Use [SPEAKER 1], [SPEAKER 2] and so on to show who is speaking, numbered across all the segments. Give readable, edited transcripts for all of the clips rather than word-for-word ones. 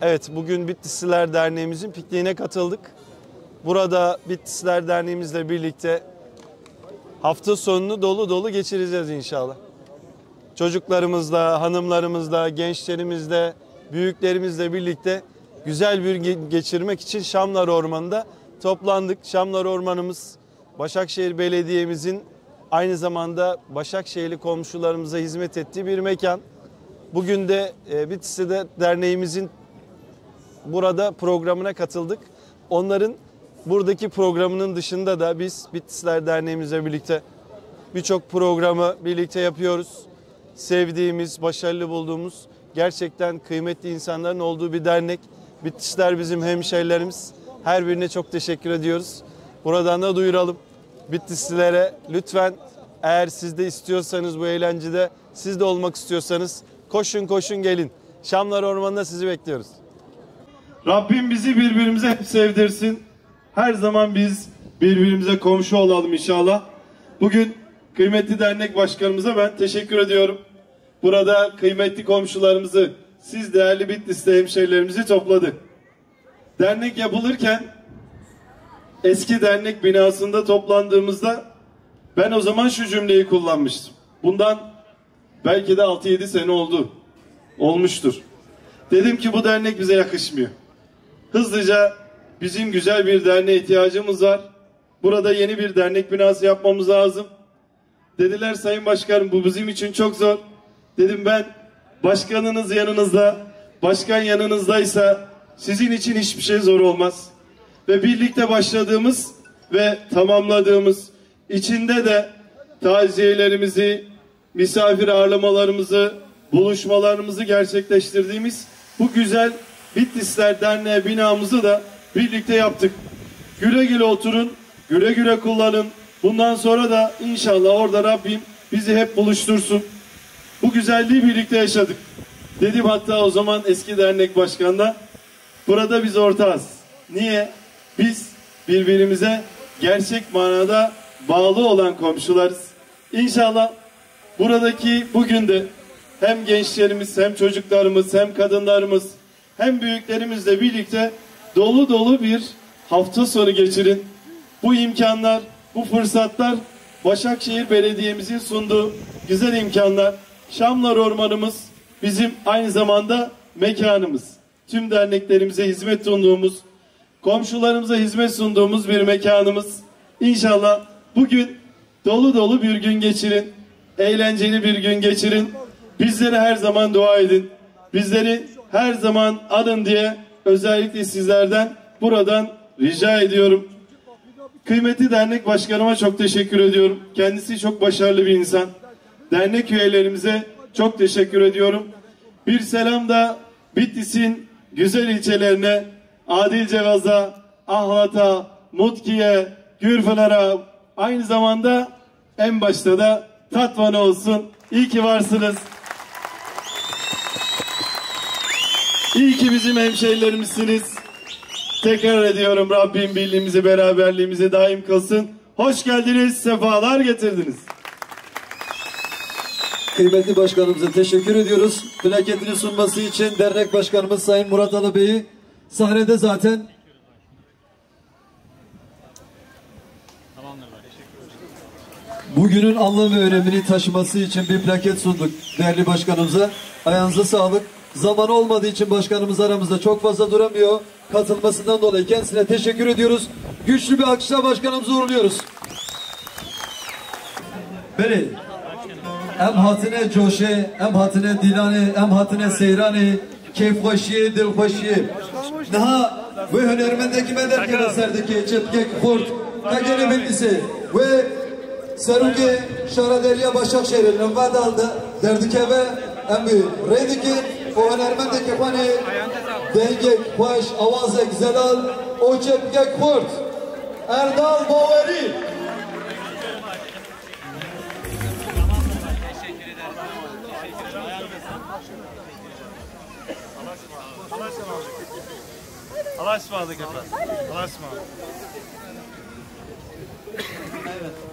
[SPEAKER 1] Evet, bugün Bitlisliler Derneğimizin pikniğine katıldık. Burada Bitlisliler Derneğimizle birlikte hafta sonunu dolu dolu geçireceğiz inşallah. Çocuklarımızla, hanımlarımızla, gençlerimizle, büyüklerimizle birlikte güzel bir gün geçirmek için Şamlar Ormanı'nda toplandık. Şamlar Ormanımız Başakşehir Belediye'mizin aynı zamanda Başakşehirli komşularımıza hizmet ettiği bir mekan. Bugün de Bitlisliler Derneğimizin burada programına katıldık. Onların buradaki programının dışında da biz Bitlisliler Derneğimizle birlikte birçok programı birlikte yapıyoruz. Sevdiğimiz, başarılı bulduğumuz, gerçekten kıymetli insanların olduğu bir dernek. Bitlisliler bizim hemşehrilerimiz. Her birine çok teşekkür ediyoruz. Buradan da duyuralım. Bitlislilere lütfen, eğer siz de istiyorsanız bu eğlencede, siz de olmak istiyorsanız koşun koşun gelin. Şamlar Ormanı'nda sizi bekliyoruz. Rabbim bizi birbirimize hep sevdirsin. Her zaman biz birbirimize komşu olalım inşallah. Bugün kıymetli dernek başkanımıza ben teşekkür ediyorum. Burada kıymetli komşularımızı, siz değerli Bitlisli hemşehrilerimizi topladı. Dernek yapılırken eski dernek binasında toplandığımızda ben o zaman şu cümleyi kullanmıştım. Bundan belki de 6-7 sene olmuştur. Dedim ki bu dernek bize yakışmıyor. Hızlıca bizim güzel bir derneğe ihtiyacımız var. Burada yeni bir dernek binası yapmamız lazım. Dediler Sayın Başkanım bu bizim için çok zor. Dedim ben başkanınız yanınızda, başkan yanınızdaysa sizin için hiçbir şey zor olmaz. Ve birlikte başladığımız ve tamamladığımız, içinde de taziyelerimizi, misafir ağırlamalarımızı, buluşmalarımızı gerçekleştirdiğimiz bu güzel Bitlisliler Derneği binamızı da birlikte yaptık. Güle güle oturun, güle güle kullanın. Bundan sonra da inşallah orada Rabbim bizi hep buluştursun. Bu güzelliği birlikte yaşadık. Dedim hatta o zaman eski dernek başkanına, burada biz ortağız. Niye? Biz birbirimize gerçek manada bağlı olan komşularız. İnşallah buradaki bugün de hem gençlerimiz, hem çocuklarımız, hem kadınlarımız, hem büyüklerimizle birlikte dolu dolu bir hafta sonu geçirin. Bu imkanlar, bu fırsatlar Başakşehir Belediye'mizin sunduğu güzel imkanlar. Şamlar Ormanımız bizim aynı zamanda mekanımız. Tüm derneklerimize hizmet sunduğumuz, komşularımıza hizmet sunduğumuz bir mekanımız. İnşallah bugün dolu dolu bir gün geçirin. Eğlenceli bir gün geçirin. Bizlere her zaman dua edin. Bizleri her zaman anın diye özellikle sizlerden buradan rica ediyorum. Kıymetli dernek başkanıma çok teşekkür ediyorum. Kendisi çok başarılı bir insan. Dernek üyelerimize çok teşekkür ediyorum. Bir selam da Bitlis'in güzel ilçelerine, Adilcevaz'a, Ahlat'a, Mutki'ye, Gürpınar'a, aynı zamanda en başta da Tatvan'a olsun. İyi ki varsınız. İyi ki bizim hemşehrilerimizsiniz. Tekrar ediyorum, Rabbim birliğimizi, beraberliğimizi daim kılsın. Hoş geldiniz, sefalar getirdiniz.
[SPEAKER 2] Kıymetli başkanımıza teşekkür ediyoruz. Plaketini sunması için dernek başkanımız Sayın Murat Ali Bey'i sahnede zaten. Bugünün anlam ve önemini taşıması için bir plaket sunduk değerli başkanımıza. Ayağınıza sağlık. Zamanı olmadığı için başkanımız aramızda çok fazla duramıyor. Katılmasından dolayı kendisine teşekkür ediyoruz. Güçlü bir alkışla başkanımızı uğurluyoruz. Beri. Em hatine coşe, em hatine dilane, em hatine seyrane, keyfhoşiye, dilhoşiye. Daha ve hünermendeki mederken eserdeki çepkek kurt, kagene bellisi ve Seruge Şaraderya Başakşehir'in vadaldı derdikeve embi rediki o hünermendeki hani dengek baş avazek zelal o çepkek kurt Erdal Boveri.
[SPEAKER 1] Allah'a ısmarladık efendim. Allah'a ısmarladık. Evet.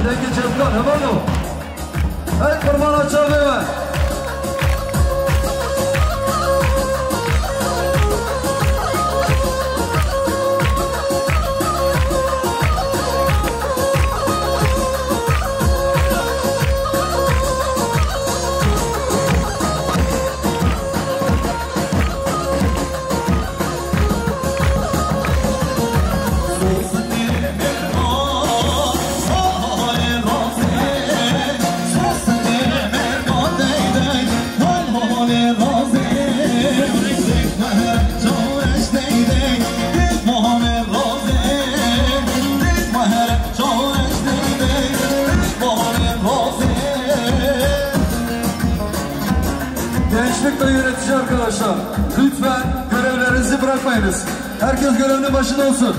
[SPEAKER 2] Dengi Cevkan hemen o. Hey kurban açalım hemen. Gençlik ve yönetici arkadaşlar, lütfen görevlerinizi bırakmayınız. Herkes görevinin başında olsun.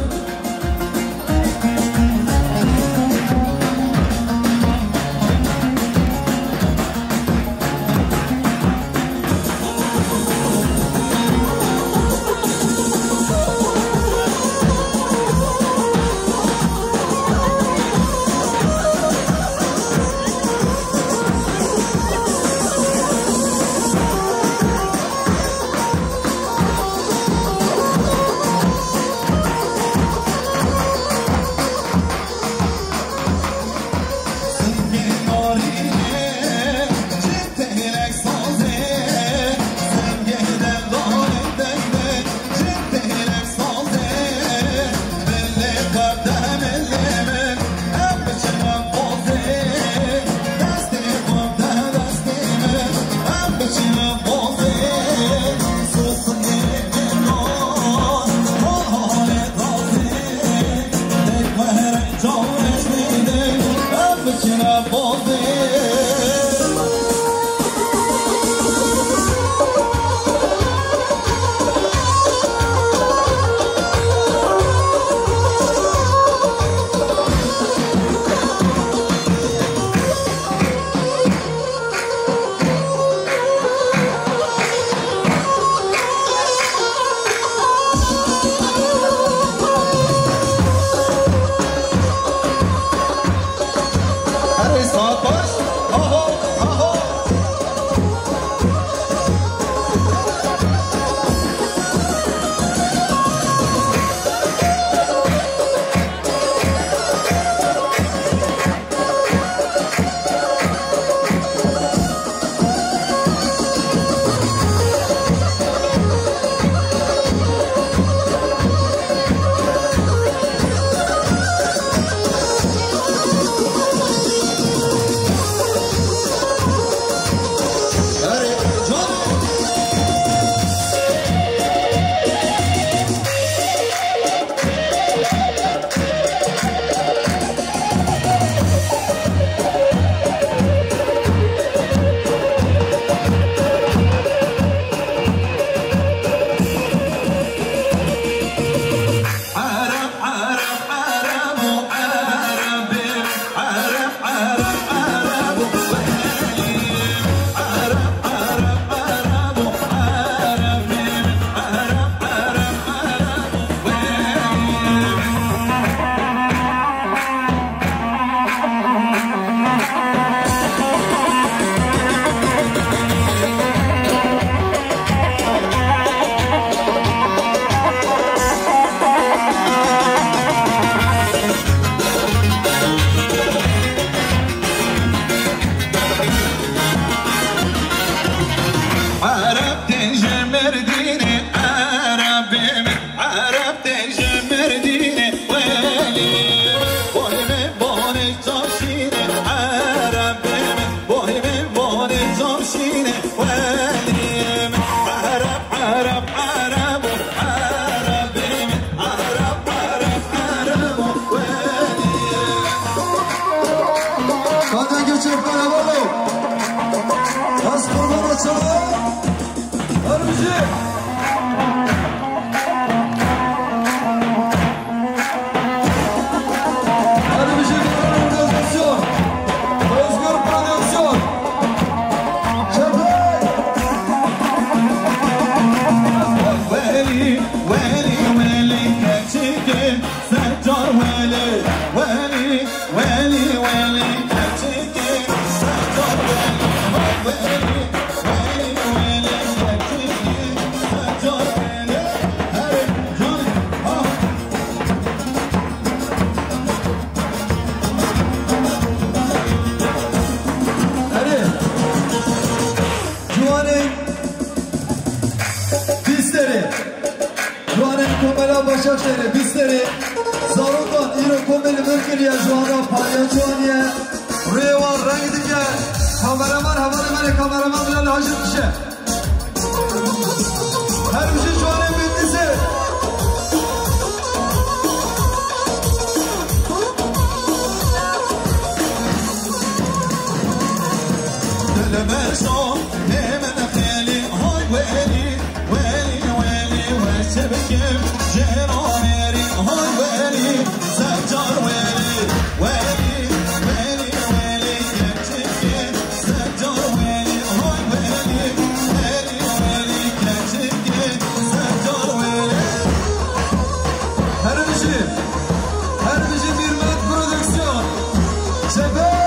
[SPEAKER 2] Başakşehir'e bizleri Zarundan İro Komeli Mürkeliye Zuhara Palyaçoğaniye Revan Rangidinge kameraman Bilal Hacı Kişe her bir şey şu an en büyüklüsü Deleme son hemen khali hay veli وسبكم جرامري هاي ويلي سجار ويلي ويلي ويلي ويلي كتكين سجار ويلي هاي ويلي ويلي ويلي كتكين سجار ويلي her bizi bir met prodüksiyon Şefek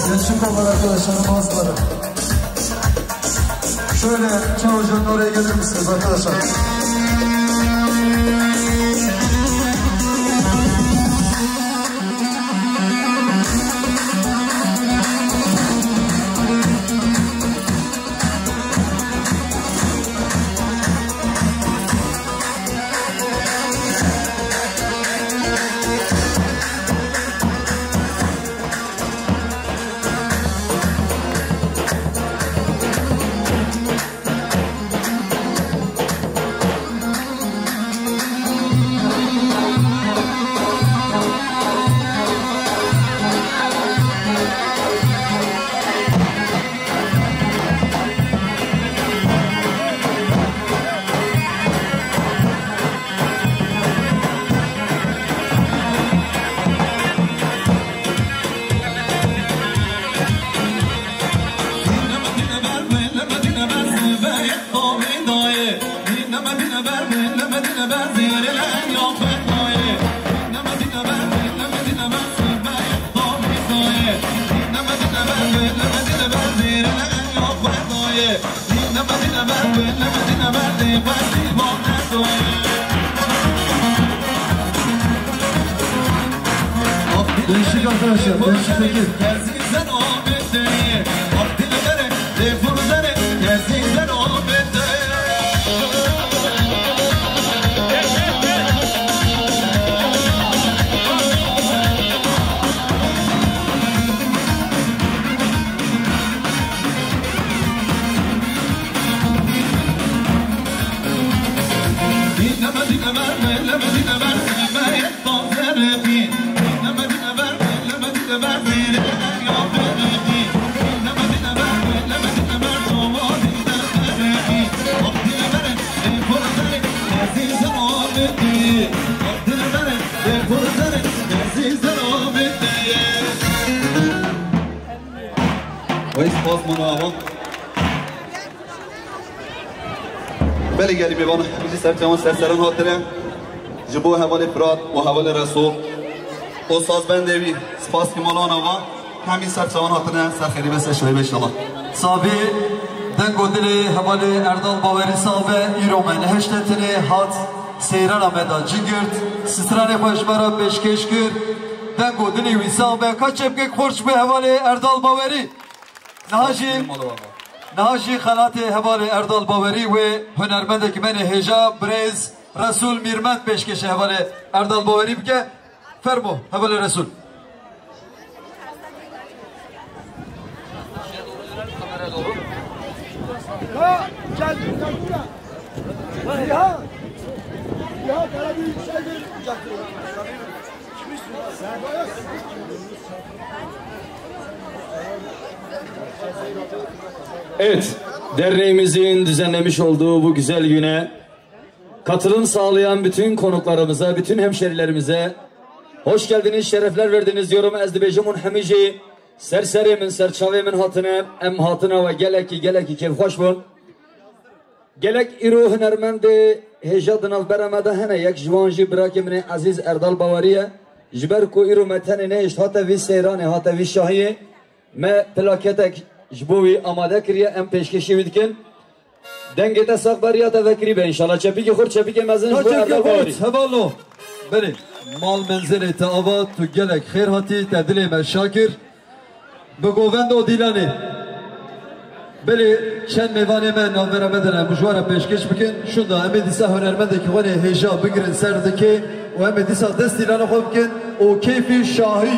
[SPEAKER 2] Gençlik olan arkadaşlarım bazıları. Şöyle Çavuş'un oraya gelir misiniz arkadaşlar? Değişik arkadaşlar, değişik peki. بله گلی بیوانه بیزی سرچمان سرسران حاطره جبو حوال فراد و حوال رسول استاز بندوی سپاس که مالان آقا همین سرچمان حاطره سرخیری بسه شوی بشنالله صابی دنگو دل حوال اردال باوری صابه ایرومن هشتتنی حاد سیران آمده جنگرد ستران خوشبارا بشکش کرد دنگو دلی وی صابه کچب که خورش به حوال اردال باوری نهاجی خلات حوال اردال باوری و هنرمند که من هجا برز رسول میرمند پیشکش حوال اردال باوری بکه فرمو حوال رسول
[SPEAKER 3] Evet, derneğimizin düzenlemiş olduğu bu güzel güne katılım sağlayan bütün konuklarımıza, bütün hemşerilerimize hoş geldiniz, şerefler verdiniz diyorum. Ezdibecimun hemici, serserimin, serçavimin hatine, em hatine ve geleki kev hoş bun. Gelek iru hünermendi hejadın al beramada hene yek jvanji bırakimini aziz Erdal Bavariye jber ku iru metenine iş hata vi seyrani hata vi şahiye me plaketek jbovi amade kiriye em peşkeşi vidkin dengete sakbariya tefekri be inşallah çepi ki khur çepi ki mezin jbo Erdal Bavari
[SPEAKER 2] hevallo beni mal menzile te ava tu gelek khair hati tedile me şakir begovendo dilani beli çen mevane men navbera medene mujvara peşkeş bikin şunda emedisa hünermendeki vane heja bigirin serdeki o emedisa destilana khobkin o keyfi şahi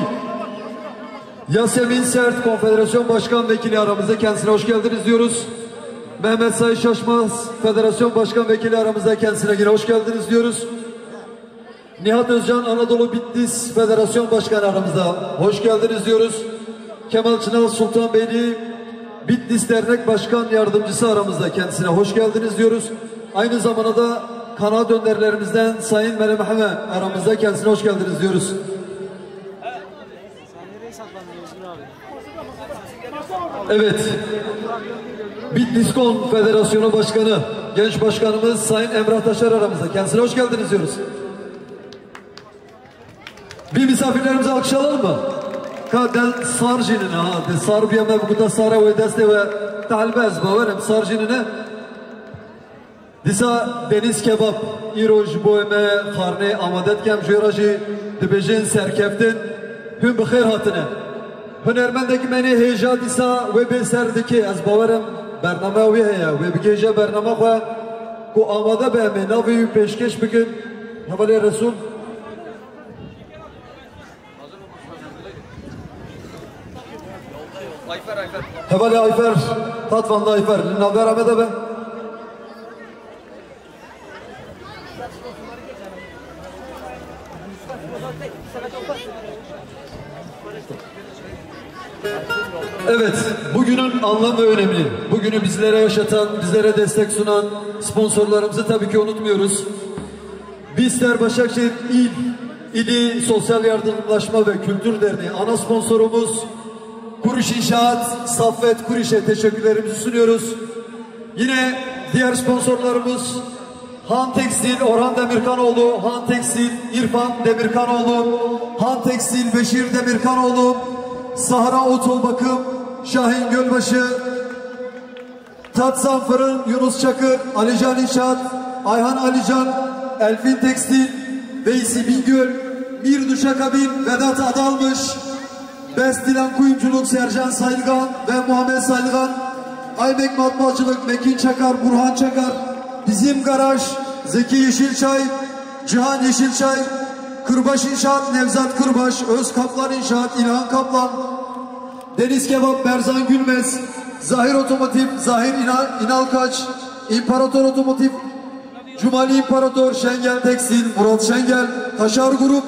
[SPEAKER 2] Yasemin Sert Konfederasyon Başkan Vekili aramızda, kendisine hoş geldiniz diyoruz. Mehmet Sayı Şaşmaz Federasyon Başkan Vekili aramızda, kendisine yine hoş geldiniz diyoruz. Nihat Özcan Anadolu Bitlis Federasyon Başkanı aramızda, hoş geldiniz diyoruz. Kemal Çınar Sultan Beyli Bitlis Dernek Başkan Yardımcısı aramızda, kendisine hoş geldiniz diyoruz. Aynı zamanda da kanaat önderlerimizden Sayın Meryem Ahmet aramızda, kendisine hoş geldiniz diyoruz. Evet, Bitliskon Federasyonu Başkanı, Genç Başkanımız Sayın Emrah Taşar aramızda. Kendisine hoş geldiniz diyoruz. Bir misafirlerimize alkış alalım mı? Del sarjinine ha, de sarbiya mevkuda sara ve deste ve talbez bavarım sarjinine. Disa deniz kebap, iroj boyme, karne amadet kem juraji, dibejin serkeftin, hüm bixir hatine. Hünermendeki meni heja disa ve beserdeki az bavarım bername ve heya ve bigece bername khoa ku amade be me navi peşkeş bikin havale Resul. Havale Ayfer, Tatvanlı Ayfer, naber amede be. Evet, bugünün anlam ve önemi, bugünü bizlere yaşatan, bizlere destek sunan sponsorlarımızı tabii ki unutmuyoruz. Bizler Başakşehir İli Sosyal Yardımlaşma ve Kültür Derneği ana sponsorumuz Kuriş İnşaat, Saffet Kuriş'e teşekkürlerimizi sunuyoruz. Yine diğer sponsorlarımız Han Tekstil Orhan Demirkanoğlu, Han Tekstil İrfan Demirkanoğlu, Han Tekstil Beşir Demirkanoğlu, Sahra Otol Bakım, Şahin Gölbaşı, Tatsan Fırın, Yunus Çakır, Alican İnşaat, Ayhan Alican, Elfin Tekstil, Veysi Bingöl, Bir Duşakabin, Vedat Adalmış, Bestilen Kuyumculuk, Sercan Sayılgan ve Muhammed Sayılgan, Aymek Matbaacılık, Mekin Çakar, Burhan Çakar, Bizim Garaj, Zeki Yeşilçay, Cihan Yeşilçay, Kırbaş İnşaat, Nevzat Kırbaş, Öz Kaplan İnşaat, İlhan Kaplan, Deniz Kebap, Berzan Gülmez, Zahir Otomotiv, Zahir İnalkaç, İmparator Otomotiv, Cumali İmparator, Şengel Tekstil, Murat Şengel, Taşar Grup,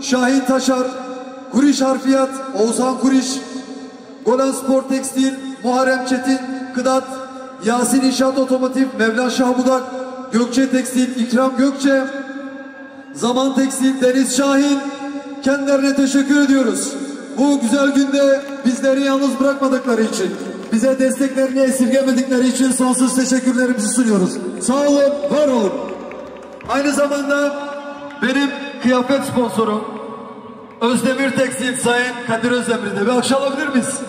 [SPEAKER 2] Şahin Taşar, Kuriş Harfiyat, Oğuzhan Kuriş, Golan Spor Tekstil, Muharrem Çetin, Kıdat, Yasin İnşaat Otomotiv, Mevlan Şahbudak, Gökçe Tekstil, İkram Gökçe, Zaman Tekstil, Deniz Şahin, kendilerine teşekkür ediyoruz. Bu güzel günde bizleri yalnız bırakmadıkları için, bize desteklerini esirgemedikleri için sonsuz teşekkürlerimizi sunuyoruz. Sağ olun, var olun. Aynı zamanda benim kıyafet sponsorum Özdemir Tekstil Sayın Kadir Özdemir'de bir alkış alabilir miyiz?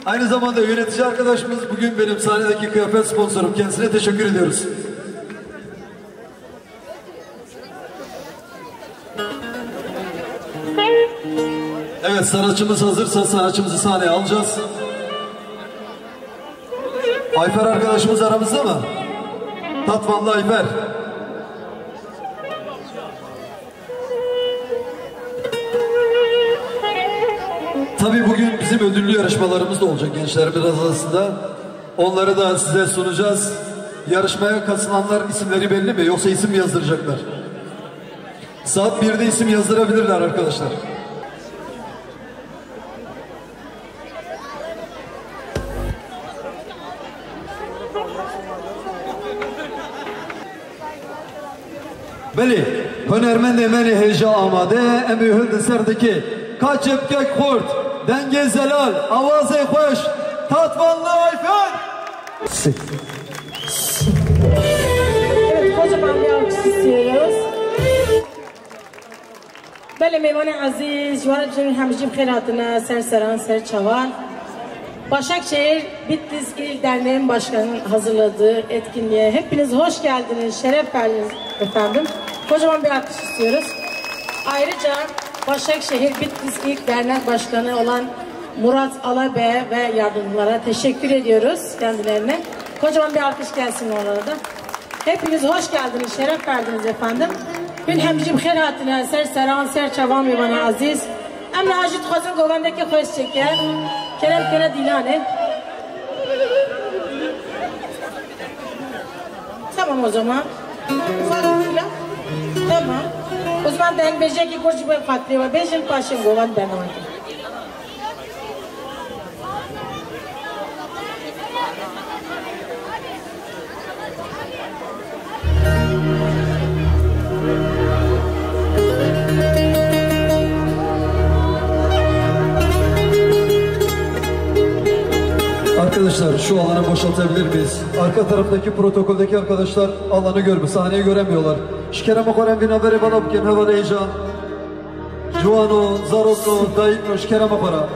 [SPEAKER 2] Aynı zamanda yönetici arkadaşımız bugün benim sahnedeki kıyafet sponsorum. Kendisine teşekkür ediyoruz. Evet, sanatçımız hazırsa sanatçımızı sahneye alacağız. Ayfer arkadaşımız aramızda mı? Tatvanlı Ayfer. Tabii bugün bizim ödüllü yarışmalarımız da olacak gençlerimiz arasında. Onları da size sunacağız. Yarışmaya katılanlar isimleri belli mi? Yoksa isim mi yazdıracaklar? Saat 1'de isim yazdırabilirler arkadaşlar. Beli, hünermend emeli heyeca amade, emühüldü serdeki, kaçıp kek kurt, denge zelal, avazı hoş, tatvanlı Ayfer.
[SPEAKER 4] Evet, kocaman bir alkış istiyoruz. Beli meyvane aziz, yuvarlıcının hemicim khairatına, serseran, serçavan. Başakşehir Bitlis İl Derneği'nin başkanının hazırladığı etkinliğe hepiniz hoş geldiniz, şeref verdiniz efendim. Kocaman bir alkış istiyoruz. Ayrıca Başakşehir Bitlis İl Dernek Başkanı olan Murat Alabey ve yardımcılara teşekkür ediyoruz kendilerine. Kocaman bir alkış gelsin orada da. Hepiniz hoş geldiniz, şeref verdiniz efendim. Gün hemicim khairatına, serseran, serçavan meyvane aziz. Emre Hacit Khazın Govendeki hoş çeker. Kerem Kere Dilane. Tamam o zaman. Tamam. O zaman ben Bejeki Koçu Boy Fatri ve Bejel Paşin Govan ben olayım.
[SPEAKER 2] Arkadaşlar şu alanı boşaltabilir miyiz? Arka taraftaki protokoldeki arkadaşlar alanı görmüyor, sahneyi göremiyorlar. Şkerem okarem bin haberi balapken hava heyecan. Juano, Zarotno, Dayikno, şkerem okara.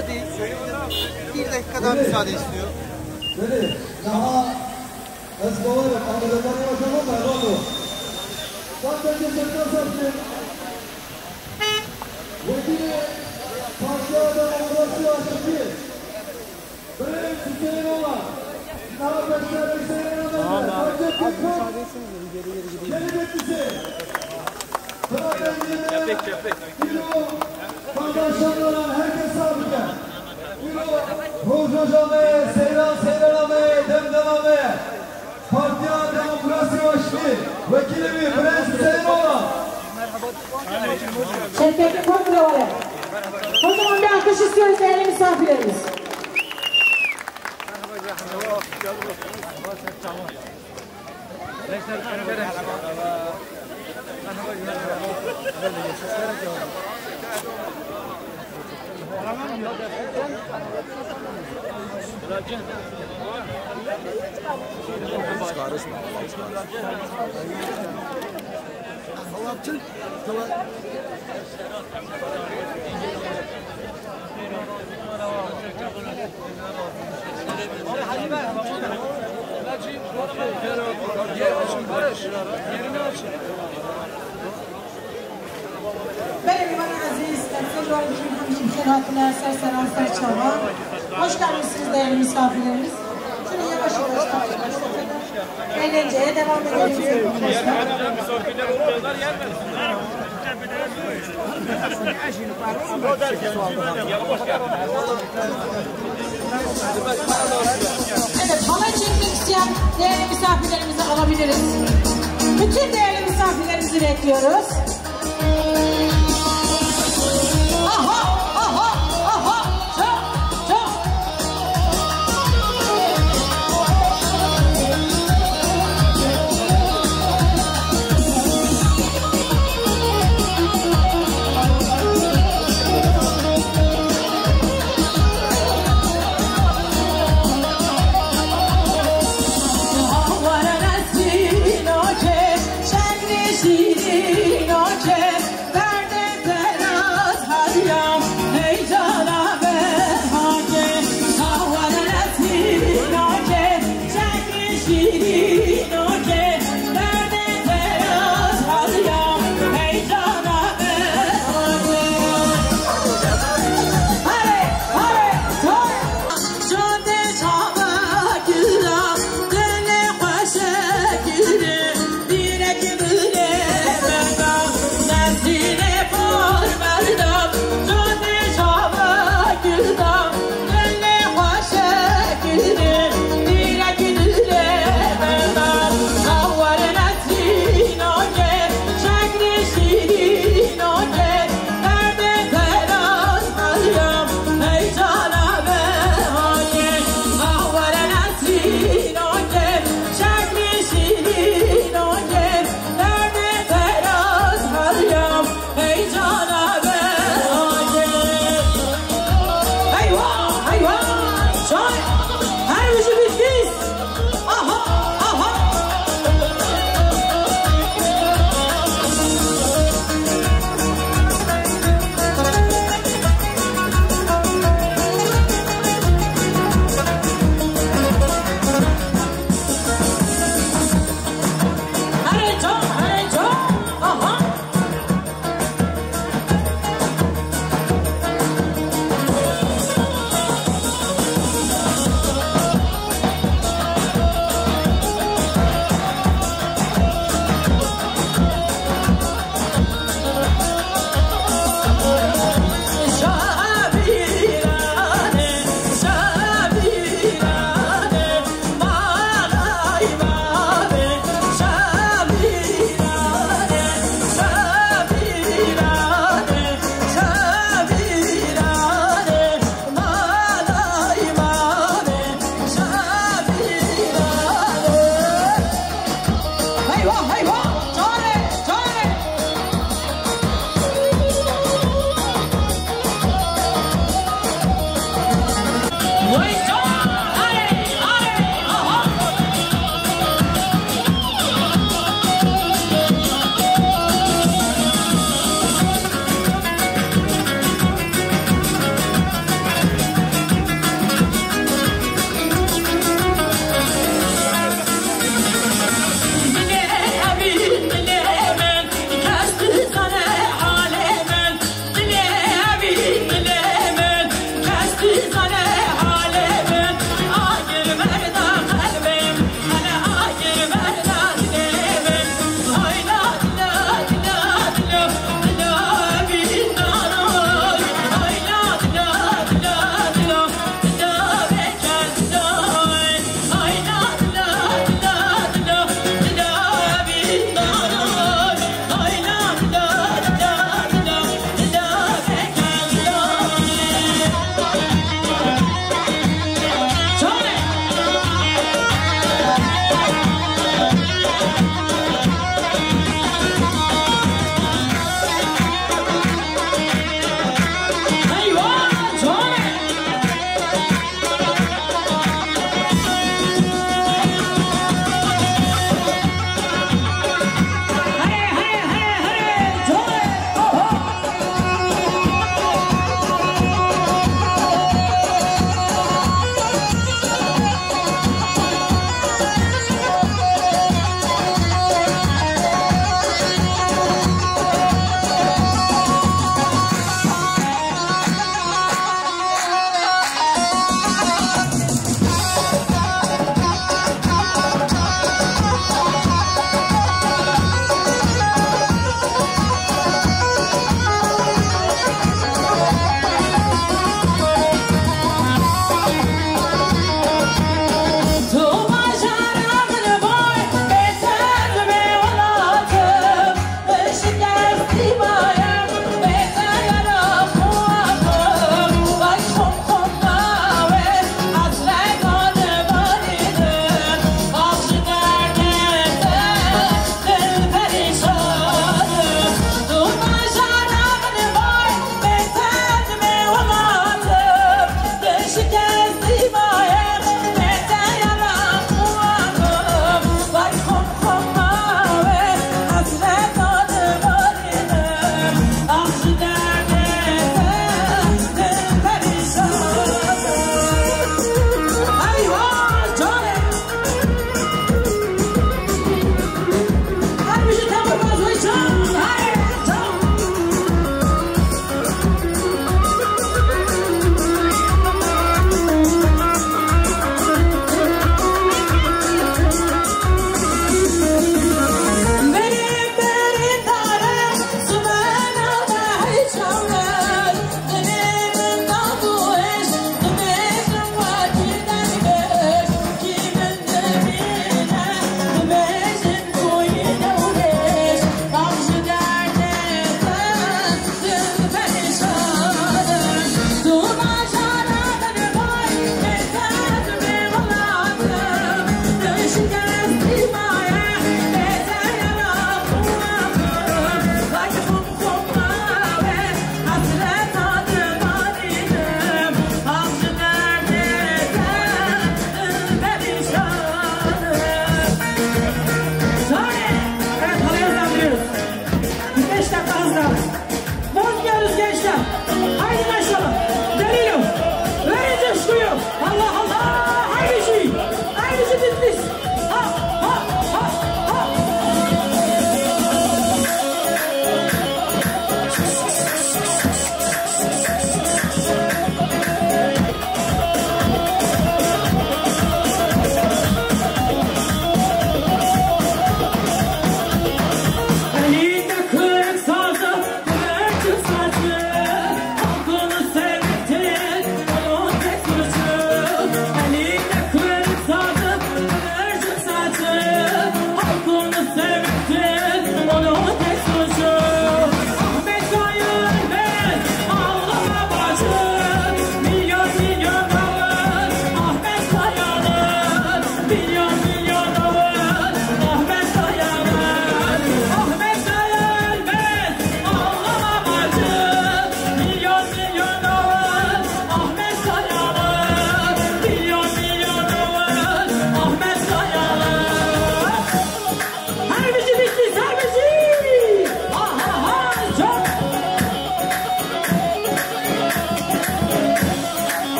[SPEAKER 5] fazla değil. Bir dakikadan müsaade istiyor.
[SPEAKER 2] Böyle daha Escobar Amerika'ya bakalım mı? Oldu. Zaten geçekten sattı. Vekili Parçada Orası Aşıkı. Böyle Hüseyin olan. Daha beşler Hüseyin olan. Fark ettik mi? Geri beklisi. Köpek. Kardeşler olan herkes sabırca. Huzur Bey, Seyran Bey, Demdem Bey. Partiya Demokrasi Başkanı, Vekilimi Prens Hüseyin olan.
[SPEAKER 4] Şevket Korkula var. O zaman bir alkış istiyoruz değerli misafirlerimiz. Benim bana aziz, temsil yolcuyum, hemşire hatırlar, serseran, serçava. Hoş geldiniz değerli misafirlerimiz. Şunu yavaş yavaş başlatalım. Eğlenceye devam edelim.
[SPEAKER 6] Misafirler olmayanlar yer versinler.
[SPEAKER 4] Evet, halay çekmek isteyen değerli misafirlerimizi alabiliriz. Bütün değerli misafirlerimizi bekliyoruz. Aha, aha, aha, çok. Şirin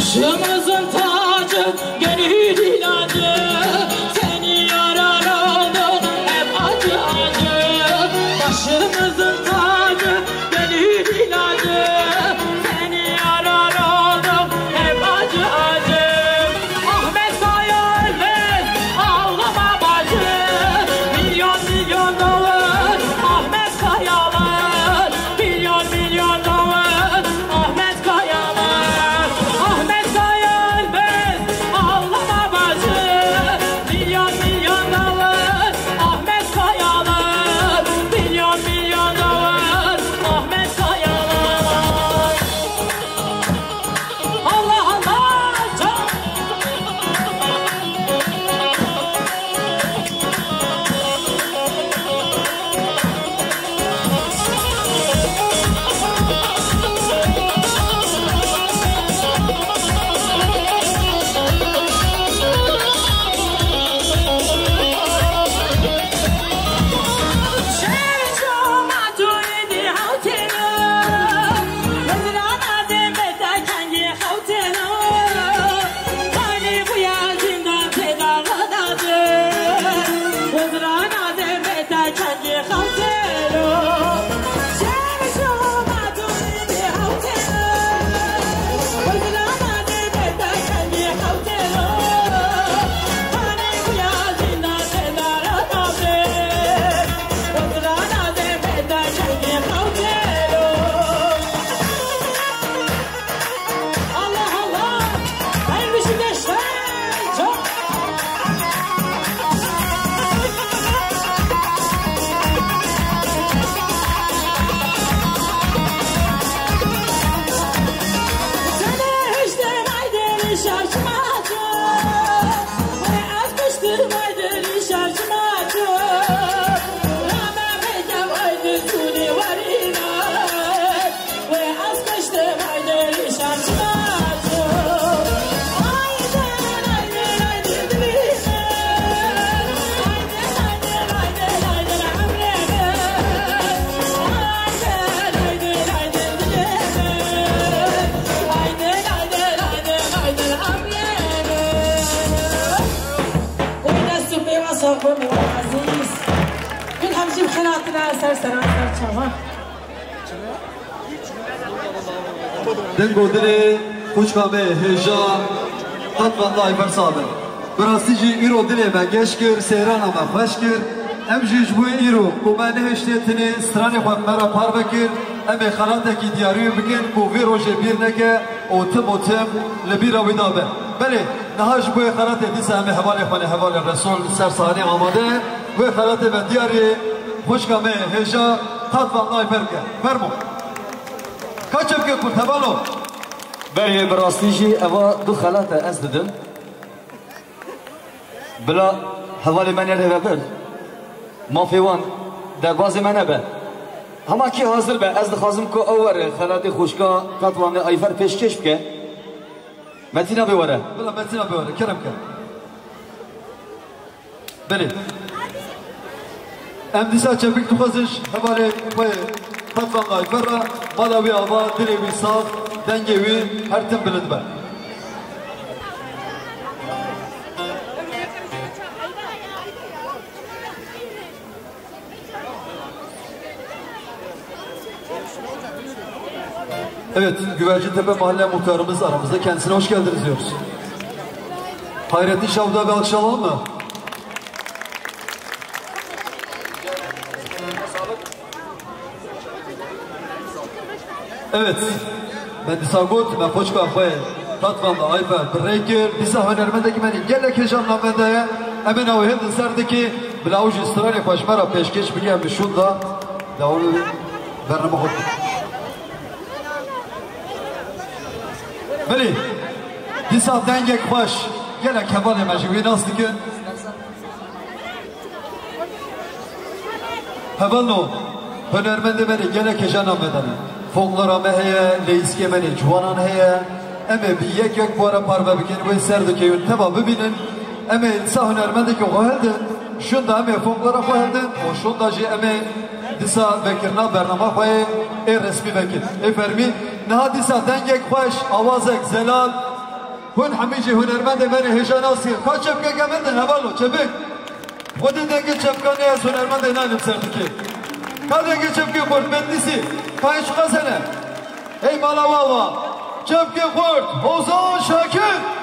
[SPEAKER 7] Başımızın tacı, gönül ilacı, seni yarar oldum hep acı acı. Başımızın tacı, gönül ilacı, seni yarar oldum hep acı acı. Ahmet Kaya ölmez, ağlama bacı, milyon milyon dolar Ahmet Kayalar, milyon milyon dolar Ahmet Kayalar. Ahmet Kaya ölmez, ağlama bacı, milyon milyon dolar Ahmet Kayalar, milyon milyon dolar Ahmet Kayalar. Allah Allah çok. Allah Allah, hayırlı işin gençler. Çok. Seni hiç demeydin şarkımacı, ve atmıştırmaydın şarkımacı. Rama meydan aydın suni var inan, ve atmıştırmaydın şarkımacı. Aydın aydın aydın dilime, aydın aydın aydın aydın hamleme, aydın aydın aydın dilime, aydın aydın aydın aydın hamleme. Oyna sübhi ve sabır ve aziz. Gül hamşim kıraatına eser seran ser çava.
[SPEAKER 2] دنگو دلی خوشکامه هجا حتما لایفر صابر براستی جی ایرو دلی من گش کر سیران ما خوش کر ام جیج بوی ایرو کو من هشتیتنی سرانی خود مرا پار بکر ام خلاته کی دیاریو بکن کو وی روژه بیر نکه او تم لبیر ویدا به بله نهاش بوی خلاته دیسه ام حوالی خانه حوالی رسول سر سانی آماده و خلاته من دیاری خوشکامه هجا حتما لایفر که فرمو kaçıp ki kurtabalo
[SPEAKER 3] Beri براستیجی اوا دو خلاته از dedim. بلا حوالی من یه بر مافیوان دروازه منه به همه کی حاضر به از دخوازم که اوره خلاتی خوشکا تطوانه ایفر پیشکش بکه متینا بیوره
[SPEAKER 2] بلا متینا بیوره کرم که بله ام دیسا چپک تو خازش حوالی پای Tatvanlay ferra, malavi ava, direvi sağ, dengevi, her tim bilinme. Evet, Güvercintepe Mahalle Muhtarımız aramızda. Kendisine hoş geldiniz diyoruz. Hayrettin Şav'da bir alkış alalım mı? Evet, ben disagut, ben poçka afay, tatvanla ayfer, birreykir, disa hünermendeki beni gelek heyecanla bendeye, emin av hildin serdeki, bilavuj istirani paşmara peşkeş biliyem bir şunda, davulu bernama hot. Beli, disa dengek baş, gelek hevali mecbuyi nasıl ki? Hevalno, hünermendi beni gelek heyecanla bendeye. Folklara me heye, leiske meni cuanan heye, eme bir yek bu ara parve bikin ve serdeki yön teba bibinin, eme insa hünermendeki o heldin, şunda eme folklara o heldin, o şunda ji eme disa bekirna bernama faye, resmi bekir. Fermi, naha disa dengek baş, avazek zelal, هون حميجي هنرمند مني هشان آسيا كاش شبكة كمان هبالو شبك خود دنگ شبكاني از هنرمند نانم سرتكي كا دنگ شبكة خورد مندisi كاي شقا سنه ey mala valla şebke خورد Ozan Şakir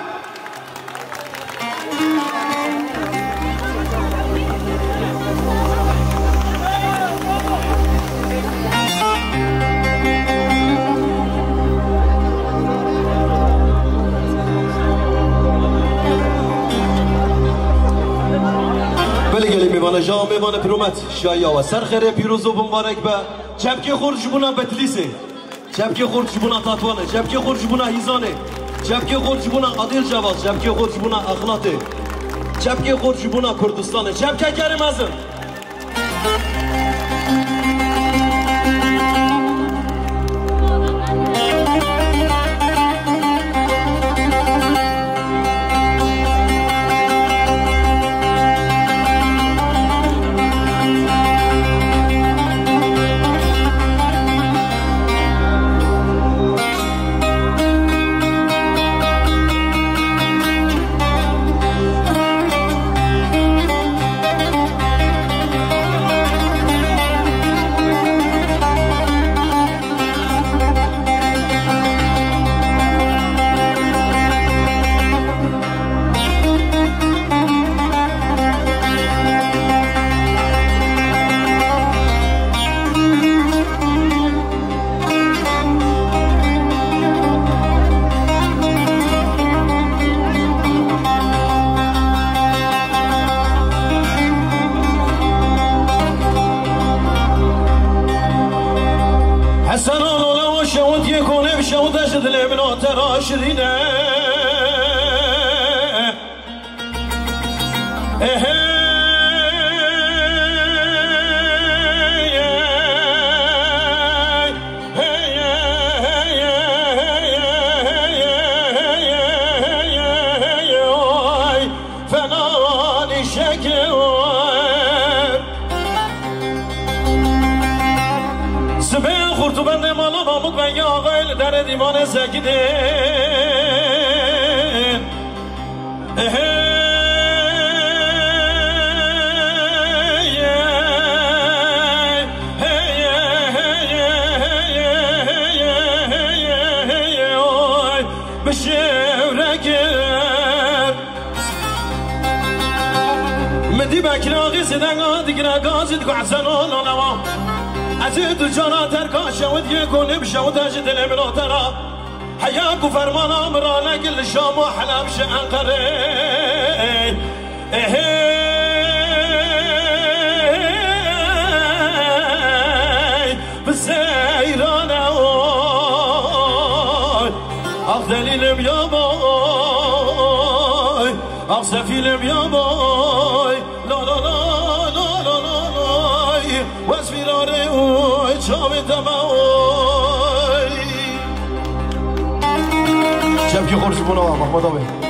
[SPEAKER 8] بله گلی میوانه جام میوانه پرومت شایا و سرخره پیروز و مبارک به چپکی خورد جبونا بتلیسه چپکی خورد جبونا تاتوانه چپکی خورد جبونا هیزانه چپکی خورد جبونا قدیر جواز چپکی خورد جبونا اخلاته چپکی خورد جبونا کردستانه چپکی کریم ازم حياك وفرمان امرانك الشام واحلام شانقري بالسيرانة اخذلي البياباي اخسفي البياباي لا لا لا لا لا لا واسفي راري وشامي تماوي شبكي خورج بنا محمد أبي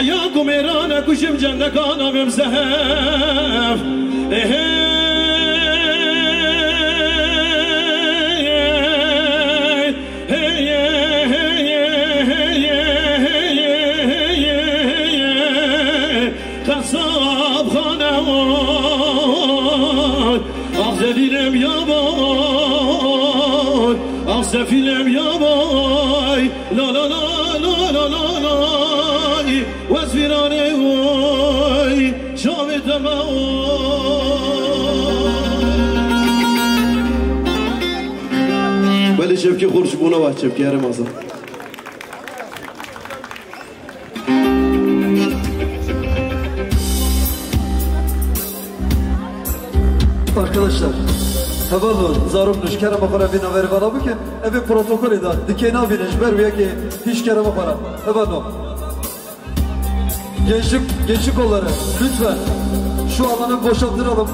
[SPEAKER 8] حياكم إيرانك وشم جنك أنا بمسهف سفينة يا باي لا لا لا لا لا لا لا وزفيراني واي شامت ولی شبکی خورش بونه و شبکی هر مازه
[SPEAKER 2] Arkadaşlar, tabanlı zarımmış kerama para bin haberi var bu ki evi protokol eder. Dikeyna biniş ver ki hiç kerama para. Tabanlı. Gençlik kolları lütfen şu alanı boşaltıralım.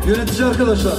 [SPEAKER 2] Yönetici arkadaşlar.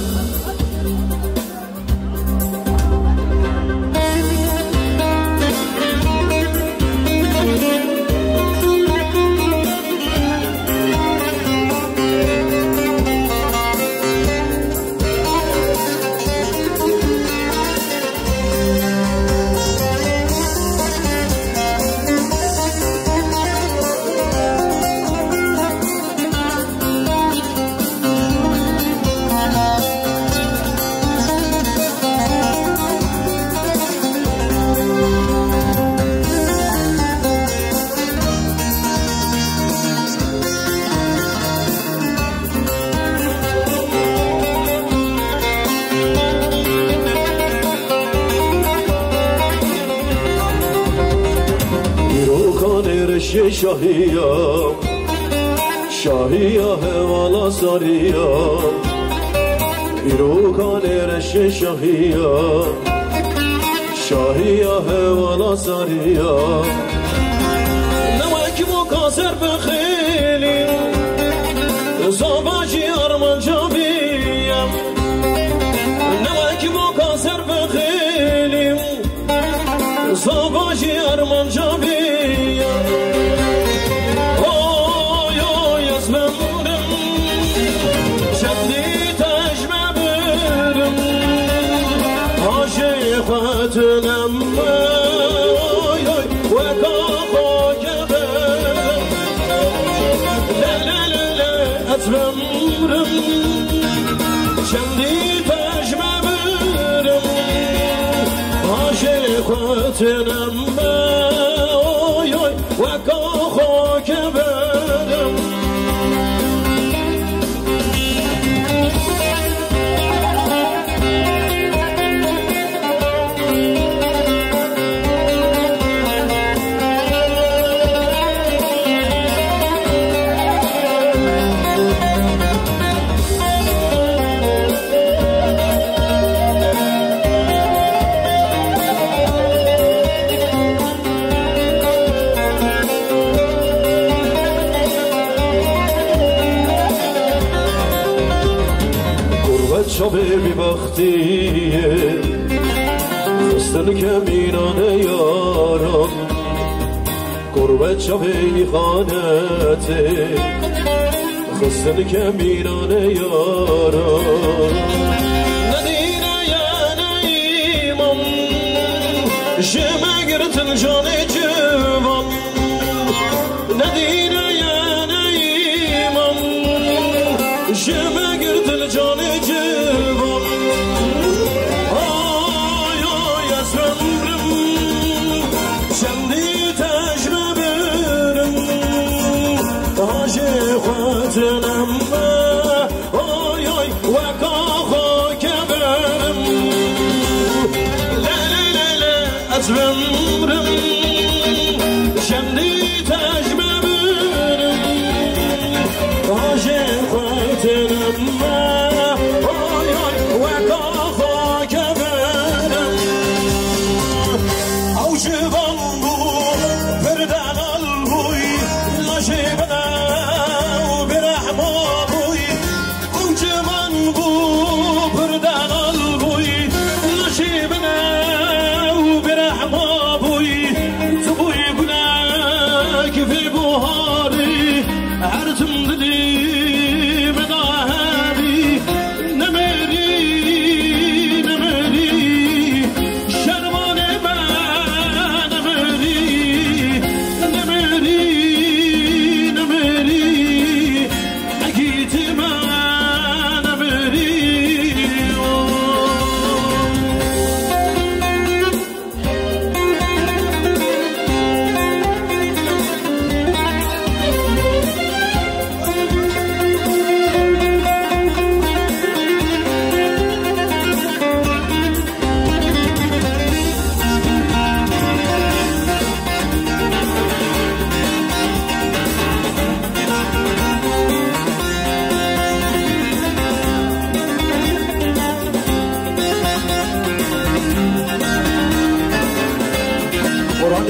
[SPEAKER 8] شاهیا شاهیا هوالا ساریا ایروکان رش شاهیا شاهیا هوالا ساریا نمک مکاسر بخیلی زاباجی ارمان جابیم نمک مکاسر بخیلی زاباجی ارمان جابیم خاتنم وكاخوك لا لا لا لا أتمرم شمدي تجمبرم عاشق خاتنم وكاخوك برم شبه بی بختیه خستن کمینانه یارم قربت شبه خانته خستن کمینانه یارم ندینه یا نیمم شمگرتن جان جوان ندینه یا نیمم شمگرتن جان جوان آی آی اسرم شمدی تجربرم عاشق خاتنم آی آی وکا خاکبرم لا لا لا لا اسرم شمدی تجربرم عاشق خاتنم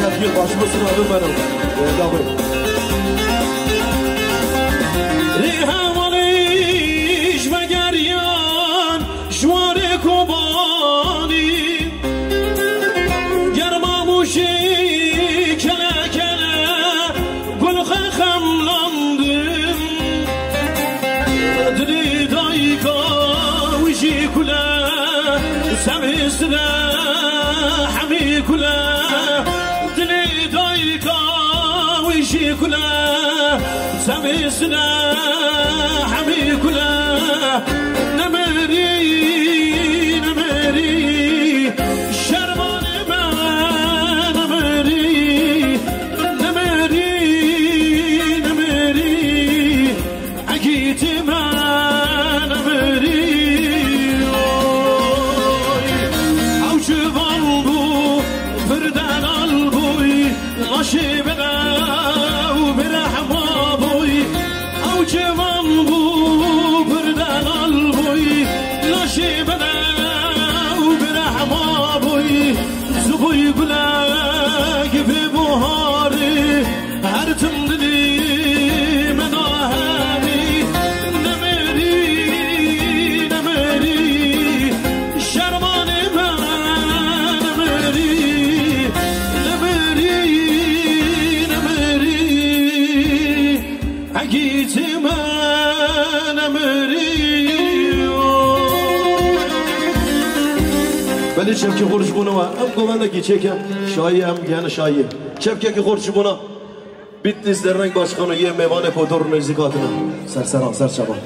[SPEAKER 8] Yetki başımızın adı benim. Davul.
[SPEAKER 9] Rihavaniş ve geryan şuare kobani germamuşi kele kele gülhe xemlandım dili dayka vişi kule semisle hemi kule dili dayka vişi kule semisle hemi kule nemeri nemeri şermani ben nemeri nemeri nemeri akitime nemeri avcı var bu birden al boy aşibine bir ahbaboy avcı var bu birden al boy aşibine bir ahbaboy zuboy güle gibi buharı her tüm dilime nahemi nemeri nemeri şermani ben nemeri nemeri nemeri akitime nemeri
[SPEAKER 8] Beli çepki kurş bunu var. Hem govendeki çekem şahi hem yani şahi. Çepki kurş buna. Bitlis Dernek Başkanı ye mevane podorun ezikatına. Serseran serçaban.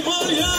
[SPEAKER 9] Maria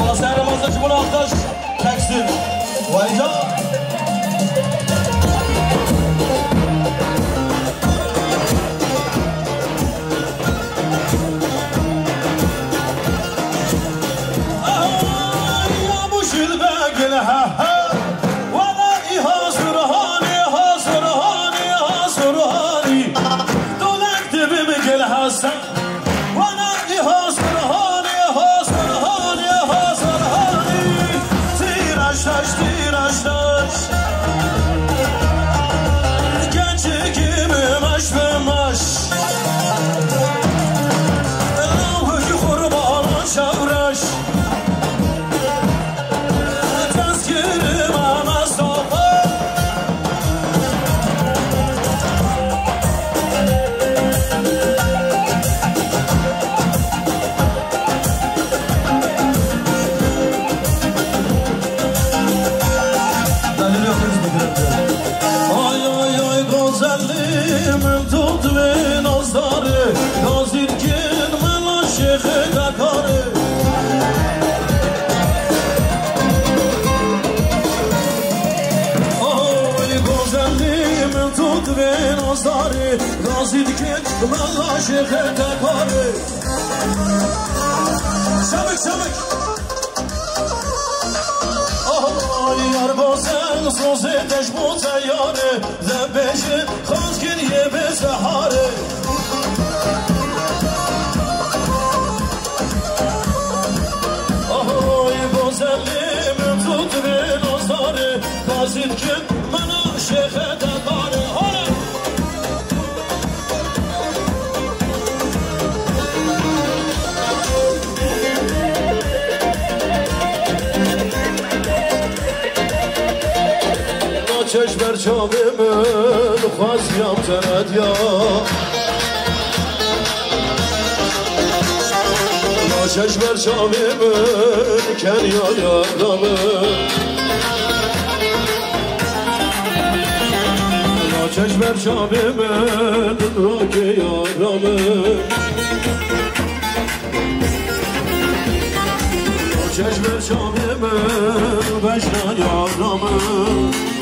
[SPEAKER 8] Basar Ramazan Cumhur Aktaş Tekstil Vayca
[SPEAKER 9] Ya bu şilbe gel ha ha Vallahi hazırhani hazırhani hazırhani Dolak dibimi gel Hasan Vallahi hazırhani hazırhani hazırhani Tiraştaş tiraştaş Gençi gibi maş ve maş Lavhı kurbanı çavraş Şamık şamık Ay yar bozen soze teş bu teyare Zebeşi khazkin ye be sehare Ay bozenlim tut ve nazare Gazitkin bana şeyhe dekare چشمر چاومن خوازیم تند یا چشمر چاومن کنیا یارمن چشمر چاومن راک یارمن چشمر چاومن بشنا یارمن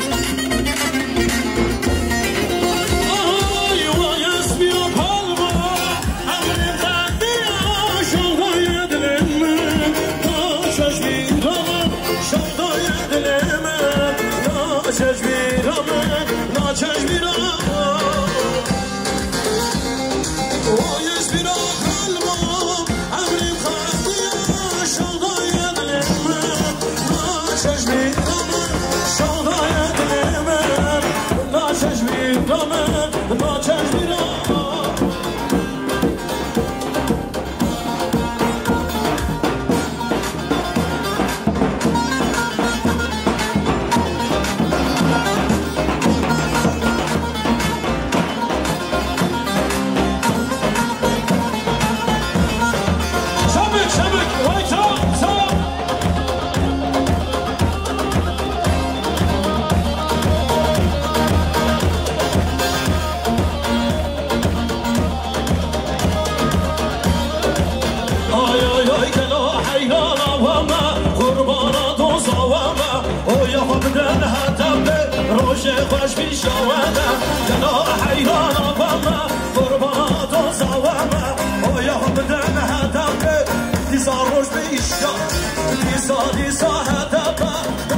[SPEAKER 9] خوش بیشواده جنا حیران آبامه قربانات و زوامه او یا بدن هدفه دیسا روش بیشا دیسا هدفه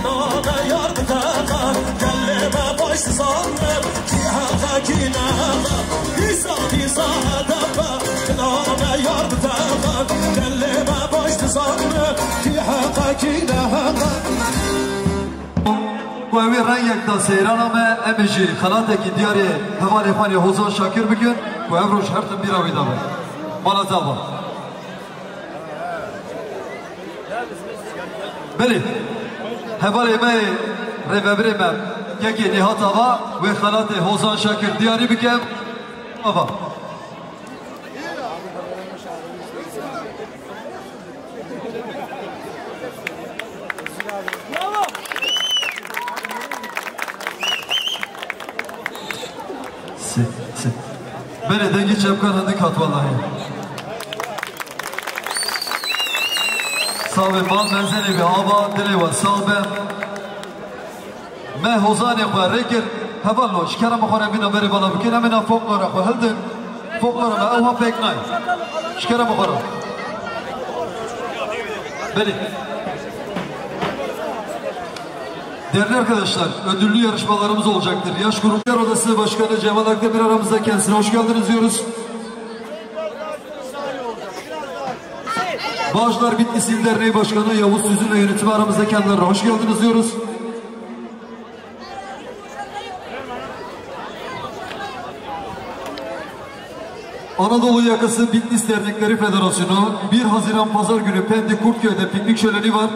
[SPEAKER 9] نانه یار بتاقه گلمه باش سانه کی حقه کی نهقه دیسا هدفه نانه یار بتاقه گلمه باش سانه کی حقه کی نهقه
[SPEAKER 2] و اوی رنگ دا سیران همه امیجی خلاتکی دیاری هوالی خانی حوزان شاکر بکن و امروش هرتن بیراوی دامه مالا زابا بلی هوالی می ریببری من یکی نهات آبا و خلات حوزان شاکر دیاری بکن آبا بله دنگی چپ کن هندی کات والله Sabe mal menzene bi ava dile ve sabe me hozane xwe rekir hevallo şikara mexware bina beri bala bikine mina folklora xwe hildin folklora me evha pek nay şikara mexware beli. Değerli arkadaşlar, ödüllü yarışmalarımız olacaktır. Yaş Gruplar Odası Başkanı Cemal Akdemir aramızda, kendisine hoş geldiniz diyoruz. Bağcılar Bitlis İl Derneği Başkanı Yavuz Süzün ve yönetimi aramızda, kendilerine hoş geldiniz diyoruz. Anadolu Yakası Bitlis Dernekleri Federasyonu 1 Haziran Pazar günü Pendik Kurtköy'de piknik şöleni var.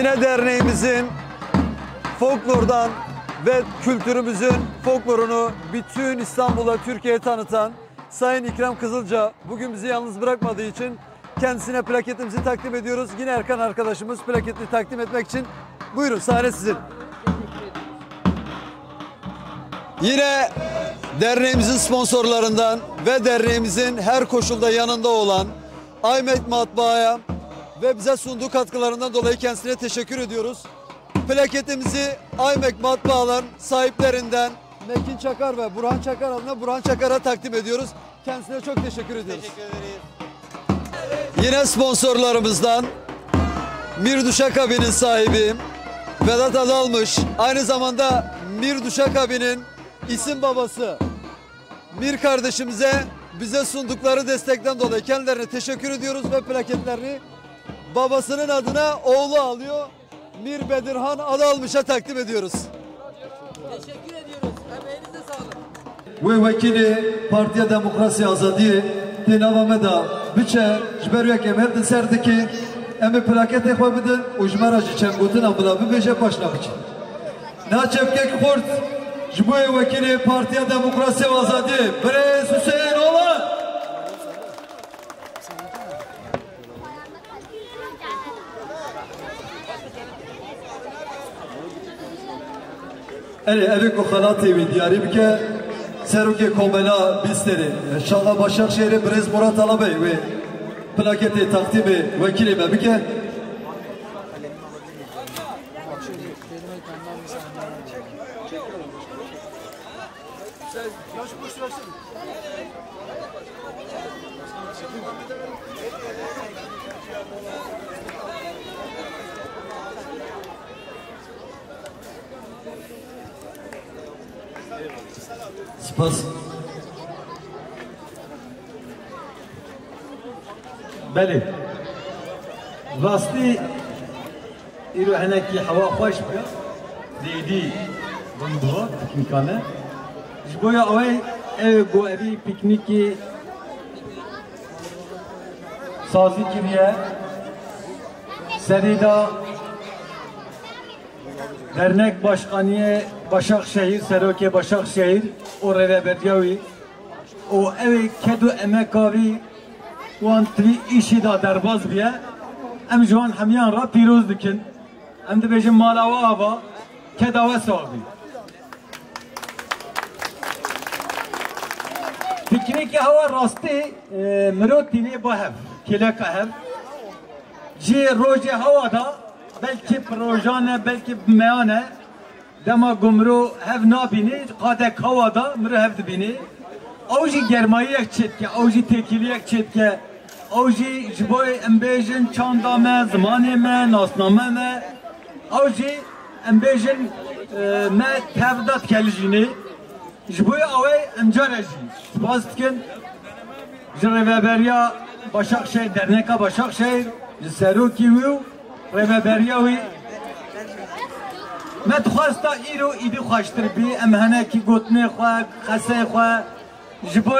[SPEAKER 2] Yine derneğimizin folklordan ve kültürümüzün folklorunu bütün İstanbul'a, Türkiye'ye tanıtan Sayın İkram Kızılca bugün bizi yalnız bırakmadığı için kendisine plaketimizi takdim ediyoruz. Yine Erkan arkadaşımız plaketini takdim etmek için. Buyurun, sahne sizin. Yine derneğimizin sponsorlarından ve derneğimizin her koşulda yanında olan Aymek Matbaa'ya ve bize sunduğu katkılarından dolayı kendisine teşekkür ediyoruz. Plaketimizi Aymek Matbaalar sahiplerinden Mekin Çakar ve Burhan Çakar adına Burhan Çakar'a takdim ediyoruz. Kendisine çok teşekkür ediyoruz.
[SPEAKER 5] Teşekkür ederiz.
[SPEAKER 2] Yine sponsorlarımızdan Mir Duşakabi'nin sahibi Vedat Adalmış, aynı zamanda Mir Duşakabi'nin isim babası Mir kardeşimize bize sundukları destekten dolayı kendilerine teşekkür ediyoruz ve plaketlerini babasının adına oğlu alıyor. Mir Bedirhan Adalmış'a takdim ediyoruz.
[SPEAKER 5] Teşekkür ediyoruz. Emeğinize sağlık.
[SPEAKER 2] Ve vekili Partiya Demokrasi Azadiye Dinava Meda Biçe Jberuya Kemer Serdeki Emi plakete koybidin Ujmeracı Çengutin Abla Bibeje başlamak için. Naçevkek Kurt Jbuye vekili Partiya Demokrasi Azadiye Brez Hüseyin Oğlan. Evi Kokhalati ve Diyari Bike Seruki Komela Bisteri Şalla Başakşehir'e Brez Murat Alabey ve plaketi takdimi vekilime Bike Spas.
[SPEAKER 10] بله راستی ایرو هنکی هوا خوش بیا دیدی بندوا پیکنیکانه جبویا اوی گو اوی پیکنیکی سازی کریه سریدا dernek başkanı Başakşehir Seroke Başakşehir o revebediyavi o evi kedu emekavi وان تري إشي دا درباز بيه أم جوان حميان را بيروز دكن أم دبيجن مالا وابا كدا وسابي بيكنيك هوا راستي مروتي لي بهف كلاك أهف جي روجي هوا دا بلكي بروجانه بلكي بميانه دما قمرو هف نابيني قادك هوا دا مرو هف دبيني اوجی گرمایی چتکه اوجی تکیلیک چتکه اوجی جبوی امبیجن چاندامه زمانه me ناسنامه me اوجی امبیجن me tevdat kelicini jboy avay emcareji spastkin jreveberiya Başakşehir derneka Başakşehir seruki wu reveberiyawi me dixwasta îro îdî xweştir bî em henekî gotnê xwe xesê xwe ji bo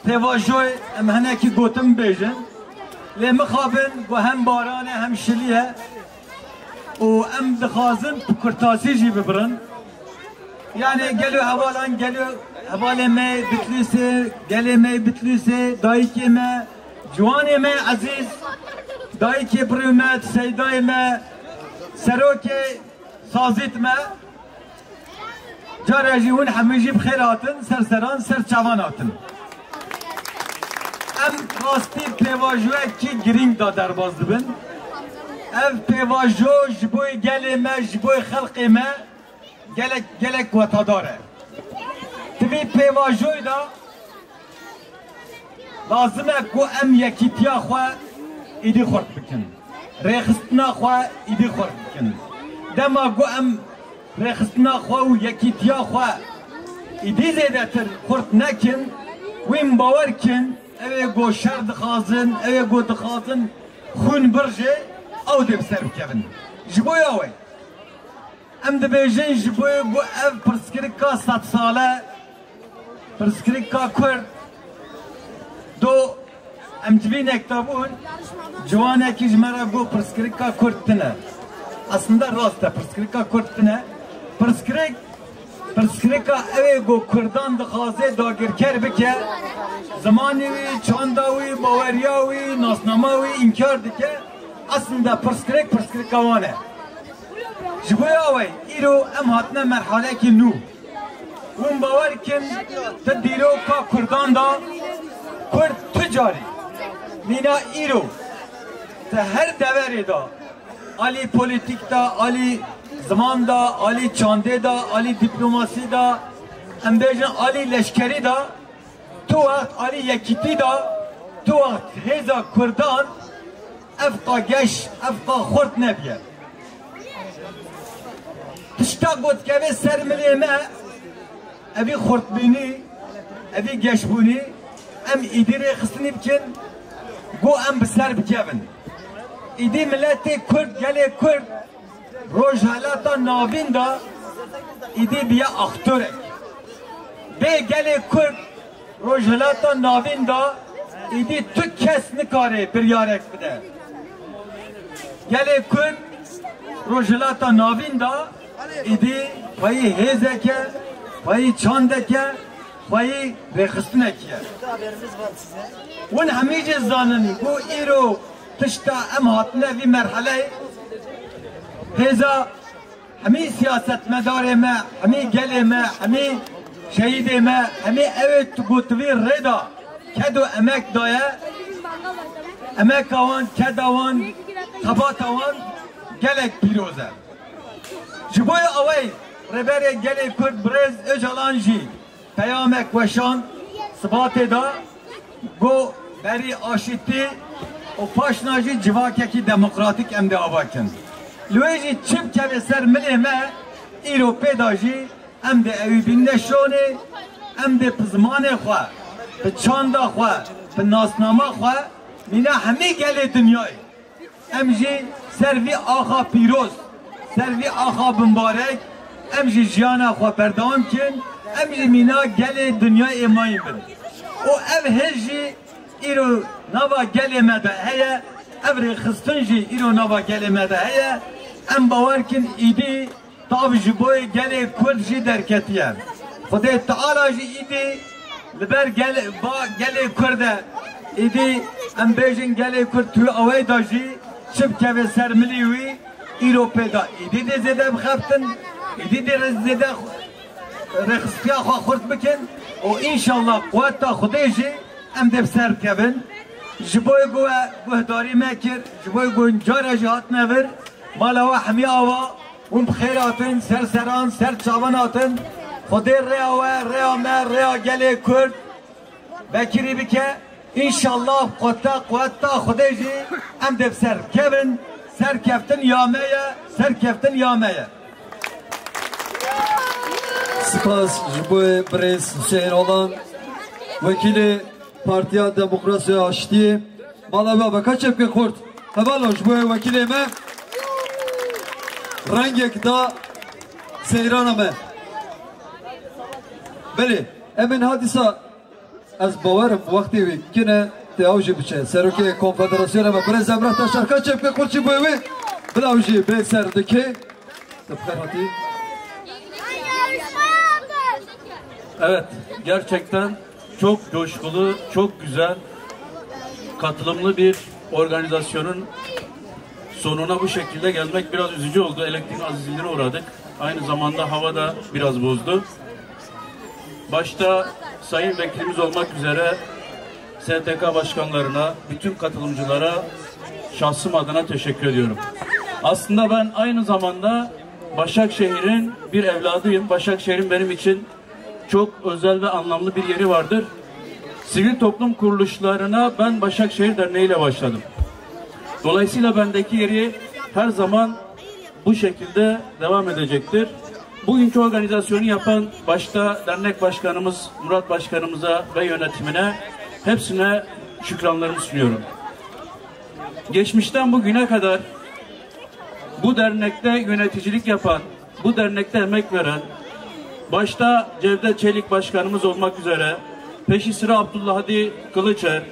[SPEAKER 10] pêvajoyê em henekî gotin bêjin lê mixabin gu hem baranê hem şilî û em dixwazin kurtasî jî bibirin yani gelo hevalan gelo hevalê me Bitlisê gelê me Bitlisê dayîkê me ciwanê me ezîz dayîkê birî me seydayê me serokê sazît me جاره جی ون همه جی بخیر هاتن سرسران سر چوان هاتن ام راستی پیواجوه کی گرینگ دا درباز دبن اف پیواجو جبوی گلی ما جبوی خلقی ما گلک وطاداره تبی پیواجوی دا لازمه کو ام یکیتیا خواه ایدی خورد بکن ریخستنا خواه ایدی خورد بکن دما کو ام رخصتنا خوا و یکیتیا خوا ایدی زیده تر خورد نکن ویم باور کن اوه گو شر دخازن اوه گو دخازن خون برجه او دب سر بکن جبوی اوه ام دبیجن جبوی گو او پرسکرکا 100 ساله پرسکرکا کرد دو emcivinek tabun civanek jmera go perskrika kurtine. Aslında rasta perskrika kurtine. Perskrika eve go kurdan da khaze dagirker bike. Zamanevi, çandavi, bavariyavi, nasnamavi inkar dike. Aslında perskrika vane. Jiboya avay iro em hatne merhale ki nu. Un bavar kim tediro ka kurdan da kurd ticari. Mina iro te her deveri da Ali politikta, Ali zamanda, Ali çande da, Ali diplomasi da, embejin Ali leşkeri da, tu vakt Ali yekiti da, tu vakt heza kurdan efka geş, efka khurt nebiye. Tişta got keve sermiliyeme evi khurt bini, evi geş buni, em idire kısını bikin, go em biser bikevin. İdi milleti Kürt gele Kürt rojhalata navinda idi biya aktörek. Be gele Kürt rojhalata navinda idi tük kes nikare bir yarek bide. Gele Kürt rojhalata navinda idi payı hezeke, payı çandeke, payı rekhistneke. Wen hamice zanın bu iro تشتا ام هاتنا في مرحله هذا همي سياسه مدار ما همي قال ما همي شهيد ما همي اوت قطوي رضا كدو اماك دايا اماكوان كدوان خباتوان قالك بيروزه جبوي اوي رباري قالي كرد بريز اجالانجي قيامك وشان صباتي دا go beri aşitti o paşnacı civakeki demokratik emde avakin. Lüeci çip keveser milime iro pedaji emde evi binneşoni emde pızmane xwa pe çanda xwa pe nasnama xwa mina hemi gele dünyayı emji servi ağa piroz servi ağa mübarek emji jiyana xwa berdam kin emji mina gele dünyayı emayim bin. O ev heci iro nava geleme de heye evre xistinji iro nava geleme de heye em bawarkin idi tav jiboy gele kurdji derketiye Xude Teala ji idi liber gele kurde idi em bejin gele kurd tu away da ji çipke ve sermiliwi iro peda idi de zede bxaftin idi de zede rexistiya xwa xurt bikin o inşallah kuvveta xudeji em de ser kevin jiboy guhdari mekir jiboy guncara jihat nevir mala hemi ava un bxeratın serseran serçavanatın xude rea me gele kurd bekiri bike inşallah kuvveta xudeji em de ser kevin serkeftin yameye
[SPEAKER 2] Spas jiboy Brez Hüseyin olan vekili Partiya Demokrasiya Aşti Malawi ve kaçepke kurt heval jiboy vekili me rengek da seyrana me beli emin hadisa az bavarım vakti ve kine teavji biçe seruki konfederasyona ve Brez Emrah Taşar kaçepke kurt jiboy ve bilavji be serdeki tıpkırati.
[SPEAKER 6] Evet, gerçekten çok coşkulu, çok güzel, katılımlı bir organizasyonun sonuna bu şekilde gelmek biraz üzücü oldu. Elektrik azizliğine uğradık. Aynı zamanda hava da biraz bozdu. Başta sayın vekilimiz olmak üzere STK başkanlarına, bütün katılımcılara şahsım adına teşekkür ediyorum. Aslında ben aynı zamanda Başakşehir'in bir evladıyım. Başakşehir'in benim için çok özel ve anlamlı bir yeri vardır. Sivil toplum kuruluşlarına ben Başakşehir Derneği ile başladım. Dolayısıyla bendeki yeri her zaman bu şekilde devam edecektir. Bugünkü organizasyonu yapan başta dernek başkanımız Murat Başkanımıza ve yönetimine hepsine şükranlarımı sunuyorum. Geçmişten bugüne kadar bu dernekte yöneticilik yapan, bu dernekte emek veren, başta Cevdet Çelik Başkanımız olmak üzere, peşi sıra Abdullah Hadi Kılıçer,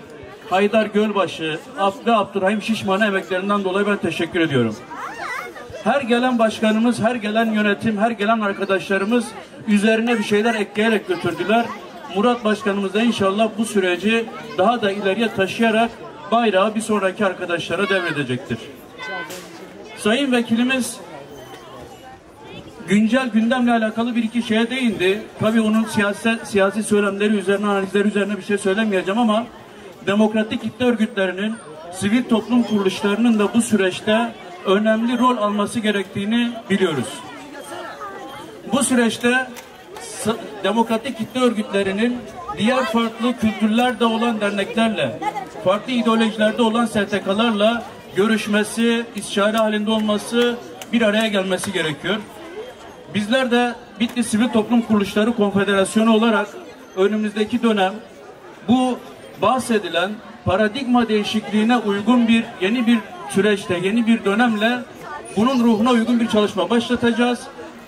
[SPEAKER 6] Haydar Gölbaşı ve Abdurrahim Şişman'a emeklerinden dolayı ben teşekkür ediyorum. Her gelen başkanımız, her gelen yönetim, her gelen arkadaşlarımız üzerine bir şeyler ekleyerek götürdüler. Murat Başkanımız da inşallah bu süreci daha da ileriye taşıyarak bayrağı bir sonraki arkadaşlara devredecektir. Sayın Vekilimiz güncel gündemle alakalı bir iki şeye değindi. Tabii onun siyasi söylemleri üzerine, analizleri üzerine bir şey söylemeyeceğim ama demokratik kitle örgütlerinin, sivil toplum kuruluşlarının da bu süreçte önemli rol alması gerektiğini biliyoruz. Bu süreçte demokratik kitle örgütlerinin diğer farklı kültürlerde olan derneklerle, farklı ideolojilerde olan STK'larla görüşmesi, istişare halinde olması, bir araya gelmesi gerekiyor. Bizler de Bitlis Sivil Toplum Kuruluşları Konfederasyonu olarak önümüzdeki dönem bu bahsedilen paradigma değişikliğine uygun yeni bir süreçte, yeni bir dönemle bunun ruhuna uygun bir çalışma başlatacağız.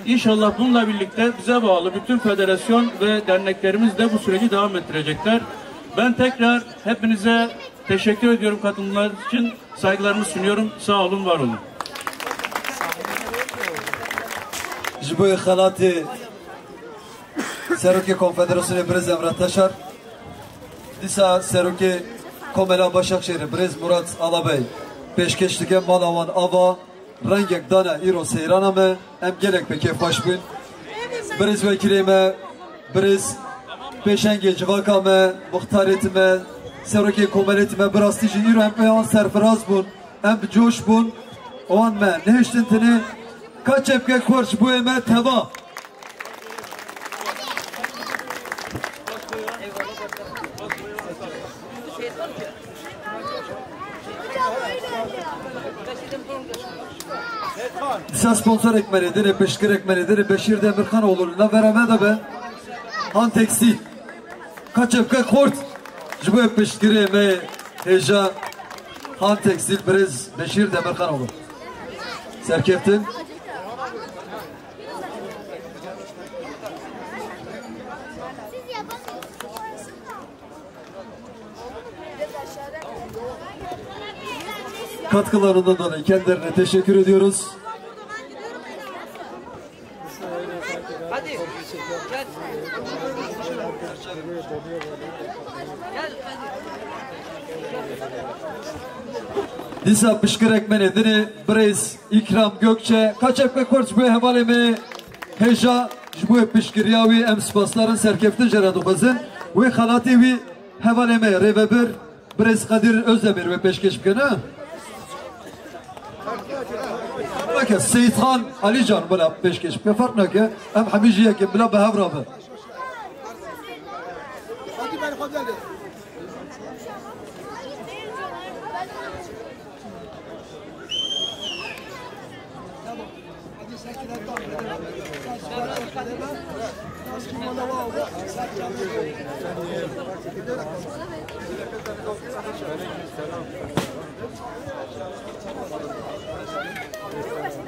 [SPEAKER 6] İnşallah bununla birlikte bize bağlı bütün federasyon ve derneklerimiz de bu süreci devam ettirecekler. Ben tekrar hepinize teşekkür ediyorum katılımlar için. Saygılarımı sunuyorum. Sağ olun, var olun.
[SPEAKER 2] Jiboy Khalati Seruki Konfederasyonu Brez Emrah Taşar Disa Seruki Komela Başakşehir Brez Murat Alabey Peşkeşlike Malavan Ava Rengek Dana İro Seyraname Em Gelek Peke Faşbün Brez Vekilime Brez Peşenge Civakame Muhtaretime Seruki Komeletime Brastici İro Em Peyan Serfiraz Bun Em Coş Bun O an me Neheştintini Kaç epke korç bu eme teva. Disa sponsor ekmelidir, peşkir ekmelidir, Beşir Demirkan oluruna vereme de be. Han tekstil. Kaç epke korç. Bu peşkiri eme heja. Han tekstil brez Beşir Demirkan olur. Serkeftin. Katkılarından dolayı kendilerine teşekkür ediyoruz.
[SPEAKER 5] Hadi. Gel.
[SPEAKER 2] Disa pişkir ekmenedini Brez İkram Gökçe kaç ekmek korç bu hevalemi heja bu pişkiriyavi em spasların serkeftin jeraduğazın ve halati vi hevalemi revebir Brez Kadir Özdemir ve peşkeşbikene Bakın Seyithan Alican bula peşkeşbike fark ne ki em hamiciye ki bula behavrabı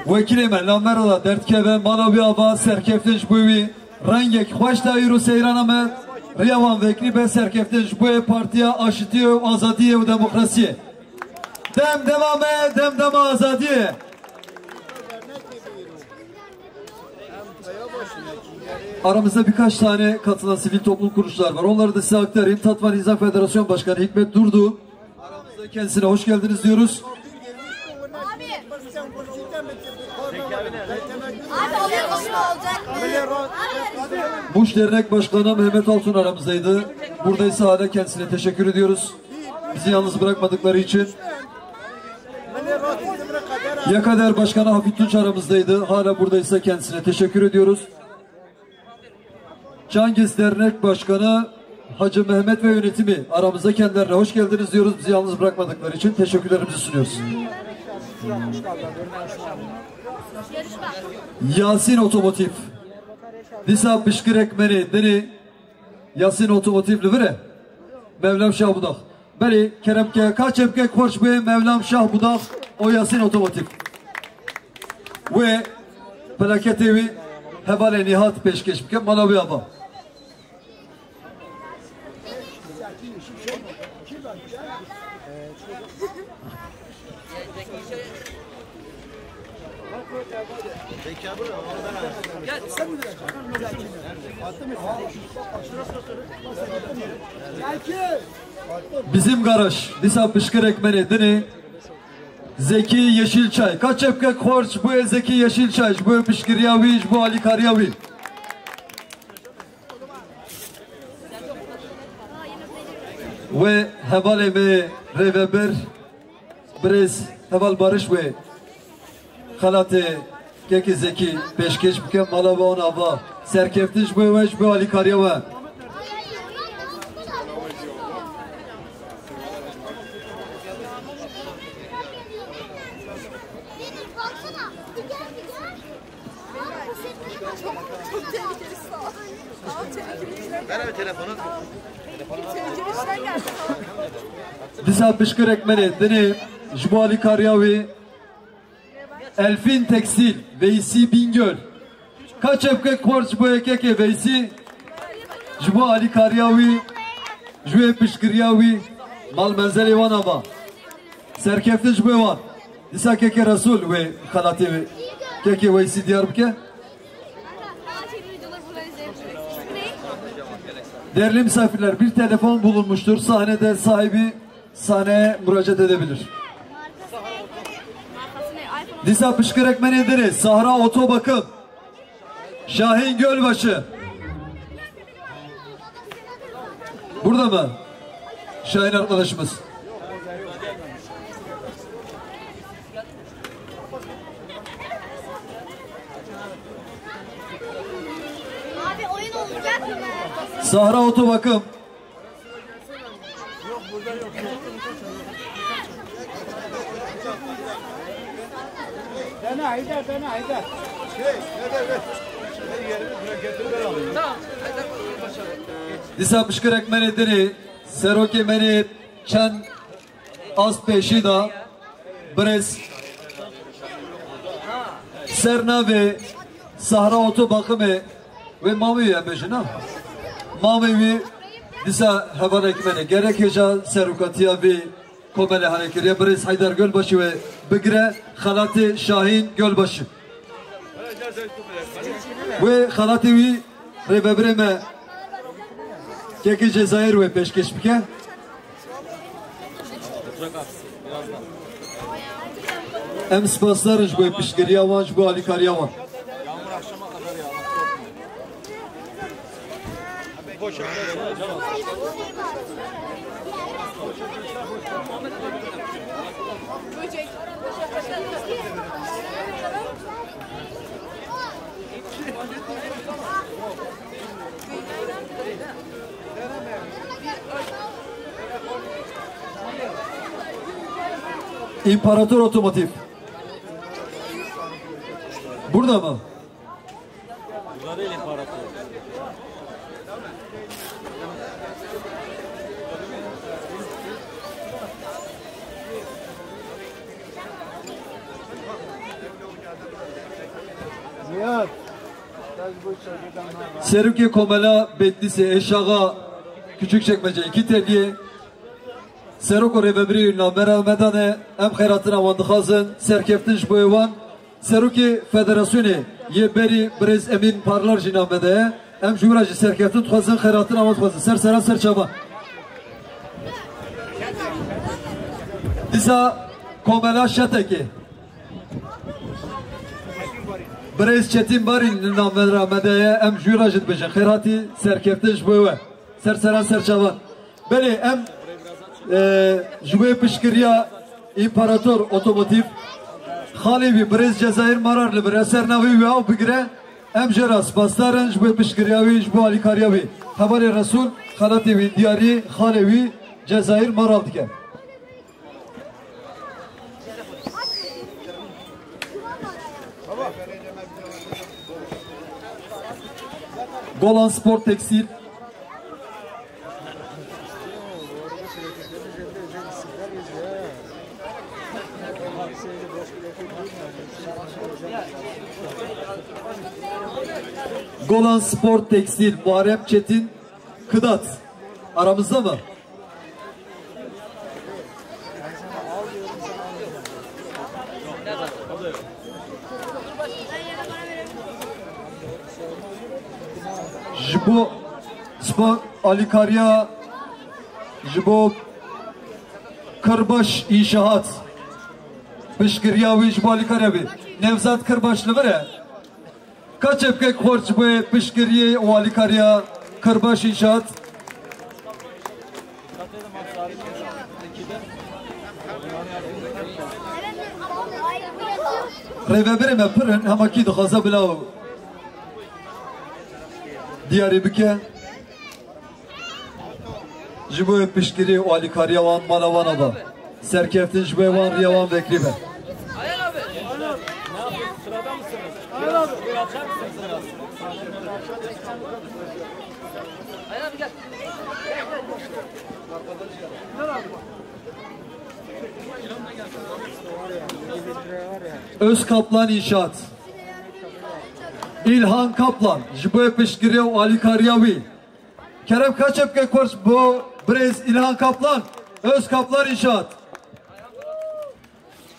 [SPEAKER 2] Vekilime Lamerala Dertke ve Manavi Ava Serkeftinç Buvi Rengek Hoşta Yuru Seyraname Riyavan Vekli be Serkeftinç Buvi Partiya Aşitiye Azadiye ve Demokrasiye Dem devame dem dema azadiye Aramızda birkaç tane katılan sivil toplum kuruluşlar var. Onları da size aktarayım. Tatvan İnsan Federasyon Başkanı Hikmet Durdu. Aramızda kendisine hoş geldiniz diyoruz. Buş Dernek Başkanı Mehmet Altun aramızdaydı. Buradaysa hala kendisine teşekkür ediyoruz. Bizi yalnız bırakmadıkları için. Yakader Başkanı Hafit Tunç aramızdaydı. Hala buradaysa kendisine teşekkür ediyoruz. Cengiz Dernek Başkanı Hacı Mehmet ve yönetimi aramızda, kendilerine hoş geldiniz diyoruz. Bizi yalnız bırakmadıkları için teşekkürlerimizi sunuyoruz. Yasin Otomotiv Disa Pişkir Ekmeni Deni Yasin Otomotiv Livre Mevlam Şah Budak Beri Keremke Kaçemke Korç Bey Mevlam Şah Budak O Yasin Otomotiv ve Plaket Evi Hevale Nihat Peşkeşbike Manavi Aba
[SPEAKER 5] Gel sen mi?
[SPEAKER 2] Bizim garaj, disa pışkır ekmeni dini. Zeki Yeşilçay. Kaç epke korç bu Zeki Yeşilçay. Bu pışkıryavi, bu Ali Karyavi. Ve hevale me reveber brez heval barış ve halate keki Zeki peşkeş bike malava ona va serkeftiş bu ve bu Ali Karyavi.
[SPEAKER 11] Çok tehlikeli sağ ol. Ver abi telefonu. Tehlikeli işten geldi.
[SPEAKER 2] Disa pışkır ekmeni dini Jbu Ali Karyavi Elfin Tekstil Veysi Bingöl. Kaç epke korç bu ekeke Veysi Jbu Ali Karyavi Jbu pışkıryavi mal menzeli vanava serkefte jbu van disa keke Resul ve halati keke Veysi Diyarbakır. Değerli misafirler, bir telefon bulunmuştur. Sahnede sahibi sahneye müracaat edebilir. Disa pışkır ekmeni ederiz. Sahra Otobakım. Şahin Gölbaşı. Burada mı? Şahin arkadaşımız.
[SPEAKER 11] Abi oyun olacak mı?
[SPEAKER 2] Sahra Otobakım.
[SPEAKER 5] Bana hayda.
[SPEAKER 2] Disa pışkır ekmeni ederi. Seroki meni çen az peşida. Brez. Serna ve Sahra Otobakımı ve Mavi Beşina. Mavi disa heval ekmeni gerekeca serukatiya ve komele hareketiye Brez Haydar Gölbaşı ve Bigre Halati Şahin Gölbaşı. Ve Halati ve Rebebreme Keki Cezayir ve peşkeş bike. Em spaslarınç bu pişkiriyavan, bu Ali Karyavan.
[SPEAKER 11] Böcek.
[SPEAKER 2] İmparator Otomotiv. Burada mı?
[SPEAKER 5] Burada değil imparator. Nihat.
[SPEAKER 2] Seruki Komela Betlisi Eşağa Küçükçekmece 2 telye Seroko Rebebri Namera Medane em hayratına vandıkhazın serkeftinç bu evan Seruki Federasyonu Yeberi Brez Emin Parlar Jinamede em juracı serkeftin tukhazın hayratına vandıkhazın sersera serçava Disa Komela Şeteki Brez Çetin Barin Namera Medeye em juracı beje hayrati serkeftinç bu evan sersera serçava Beli em Jube pişkiriya İmparator Otomotiv Halevi Brez Cezayir Mararlı bir esernavi ve av bigre emjeras bastarın jube pişkiriyavi jube Ali Karyavi Habari Resul Halativi Diyari Halevi Cezayir Maral dike Golan Sport Tekstil Golan Sport Tekstil Muharrem Çetin Kıdat aramızda mı? Jibo Spa Ali Karya Jibo Kırbaş İnşaat Pişkiriya ve Jibo Ali Karya bi Nevzat Kırbaşlı var ya kaç epke korç bu Pişkiriye o Ali Karya Kırbaş İnşaat Revebere me pırın ama ki dixaza bilav diyarı bike jibo pişkiri o Ali Karyavan Malavan da serkeftin jibo van Riyavan Bekri be
[SPEAKER 5] Ayhan abi. Ne yapıyorsun? Sırada mısınız? Ayhan abi. Açar mısın sırası? Ayhan abi gel.
[SPEAKER 2] Özkaplan İnşaat İlhan Kaplan jibo pişkiri o Ali Karyavi Kerem kaç epke korç bu Brez İlhan Kaplan Özkaplan İnşaat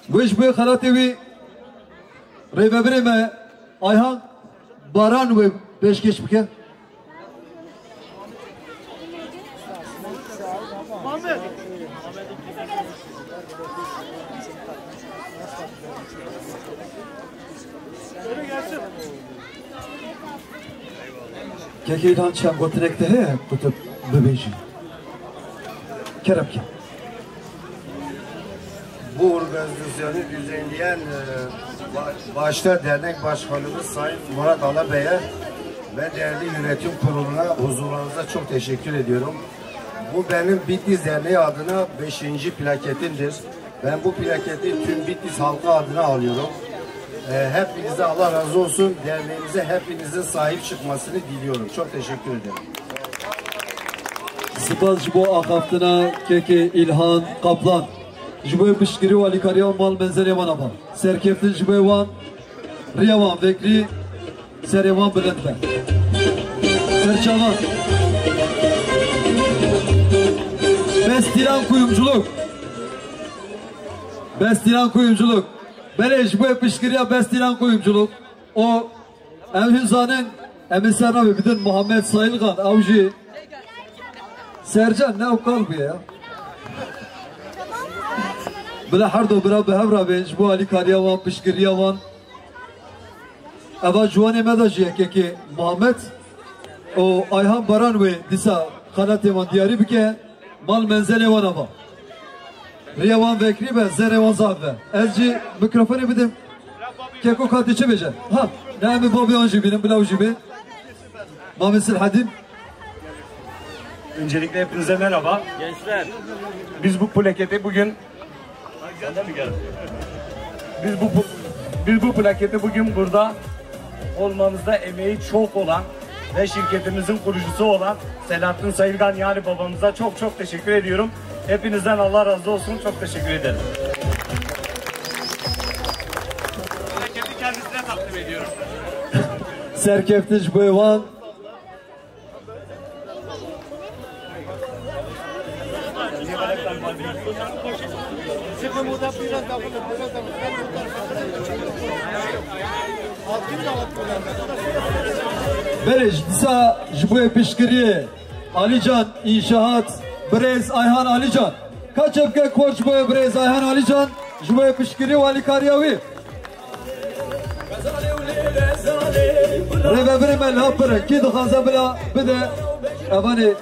[SPEAKER 2] bu iş bu xalatevi Revebere me Ayhan Baran ve Beşkeş bike
[SPEAKER 5] Muhammed. Öyle gelsin.
[SPEAKER 2] Keke İlhan çem gotinekte he kutup bebeği Kerem ki
[SPEAKER 12] Bu organizasyonu düzenleyen başta dernek başkanımız Sayın Murat Alabey'e ve değerli yönetim kuruluna huzurlarınıza çok teşekkür ediyorum. Bu benim Bitlis Derneği adına 5. plaketimdir. Ben bu plaketi tüm Bitlis halkı adına alıyorum. Hepinize Allah razı olsun. Derneğimize hepinizin sahip çıkmasını diliyorum. Çok teşekkür ederim.
[SPEAKER 2] Spas jibo akaftına Keke İlhan Kaplan jibo pişkiri o Ali Karyavan mal menzer yaman ama serkeftin jibo van Riyavan Bekri Seryavan Bülent'le Serçavan Bestiran Kuyumculuk Beleş bu pişkiriya Bestiran Kuyumculuk o Emhünza'nın emisarına ve bütün Muhammed Sayılgan Avcı Sercan ne o kalbi ya Bila hardo bira behevra benç bu Ali Karyavan Pişkiriyavan Eva Juane Medajiye keki Muhammed o Ayhan Baran ve disa Kanatevan diyarı bike mal menzele van ama Riyavan Bekri ve Zerevan Zahve Elci mikrofonu bidim Keko katiçi bece ha ne mi babi anji benim bilav jibi Mamisil Hadim
[SPEAKER 13] Öncelikle hepinize merhaba.
[SPEAKER 5] Gençler.
[SPEAKER 13] Biz bu plaketi bugün Biz bu plaketi bugün burada olmamızda emeği çok olan ve şirketimizin kurucusu olan Selahattin Sayılgan yani babamıza çok çok teşekkür ediyorum. Hepinizden Allah razı olsun. Çok teşekkür ederim. Plaketi kendisine takdim ediyorum.
[SPEAKER 2] Serkeftiş Beyvan Beleş disa jiboye pişkiriye Alican İnşaat Brez Ayhan Alican kaç epke koç boye Brez Ayhan Alican jiboye pişkiriye Ali Karyavi Revebere me lapere ki dixaza bila bide evani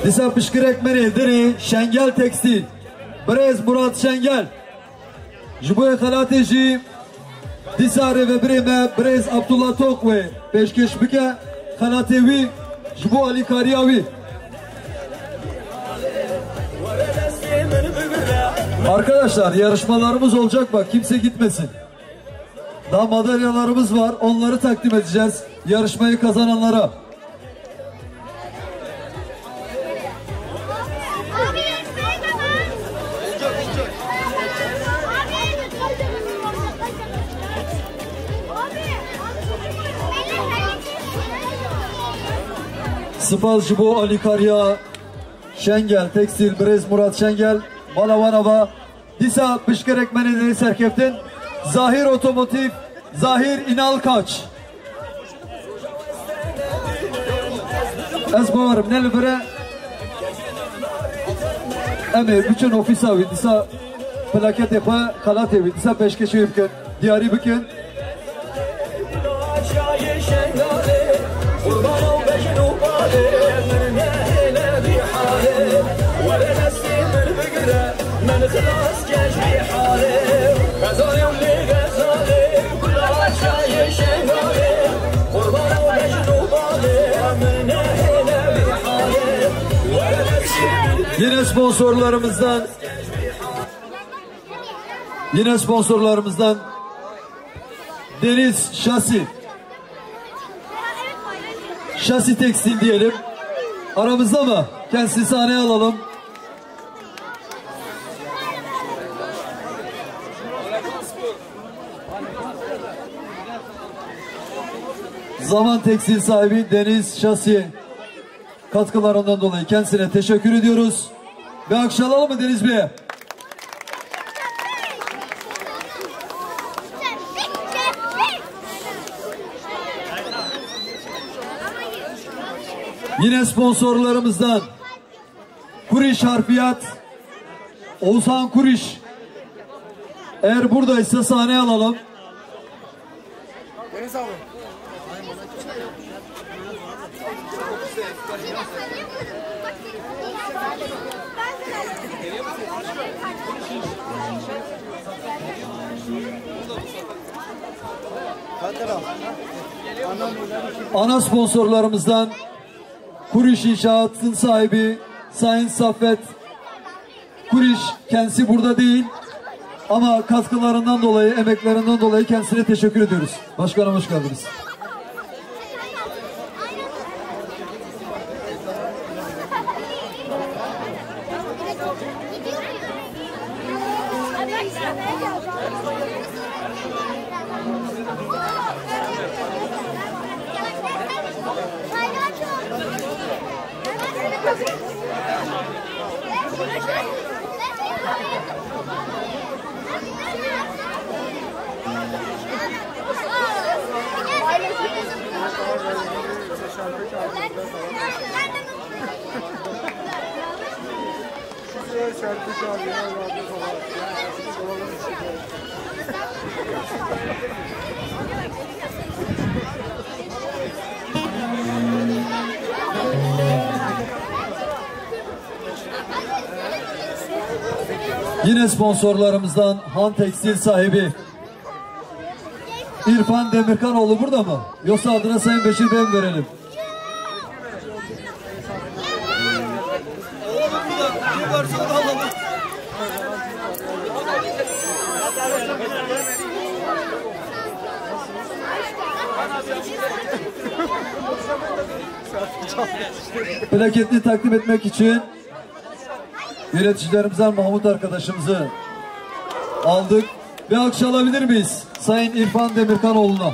[SPEAKER 2] Disa pişkirek meri diri Şengel Tekstil Brez Murat Şengel Jiboye Kalateji Disa Revebere me Brez Abdullah Tok ve peşkeş bike Kalatevi Jibo Ali Karyavi Arkadaşlar yarışmalarımız olacak bak kimse gitmesin. Daha madalyalarımız var. Onları takdim edeceğiz yarışmayı kazananlara. Spazcı bu Ali Karya, Şengel, Tekstil, Brez Murat Şengel, Balavanava, Disa Pışkırek Menedeni Serkeftin, Zahir Otomotiv, Zahir İnal Kaç. Ez bavarım ne libere? Emi bütün ofis abi, Disa plaket yapı, kalat evi, Disa peşkeşi yapın, diyari bükün. Yine sponsorlarımızdan Deniz Şasi Tekstil diyelim. Aramızda mı? Kendisi sahneye alalım. Zaman Tekstil sahibi Deniz Şasi katkılarından dolayı kendisine teşekkür ediyoruz. Bir alkış alalım mı Deniz Bey'e? Yine sponsorlarımızdan Kuriş Harfiyat, Oğuzhan Kuriş. Eğer buradaysa sahneye alalım.
[SPEAKER 14] Deniz abi.
[SPEAKER 2] Ana sponsorlarımızdan Kuriş İnşaat'ın sahibi Sayın Saffet Kuriş, kendisi burada değil ama katkılarından dolayı, emeklerinden dolayı kendisine teşekkür ediyoruz. Başkanım hoş geldiniz. Yine sponsorlarımızdan Han Tekstil sahibi İrfan Demirkanoğlu burada mı? Yoksa adına Sayın Beşir Bey'e verelim? Plaketini takdim etmek için yöneticilerimizden Mahmut arkadaşımızı aldık. Bir alkış alabilir miyiz Sayın İrfan Demirkanoğlu'na?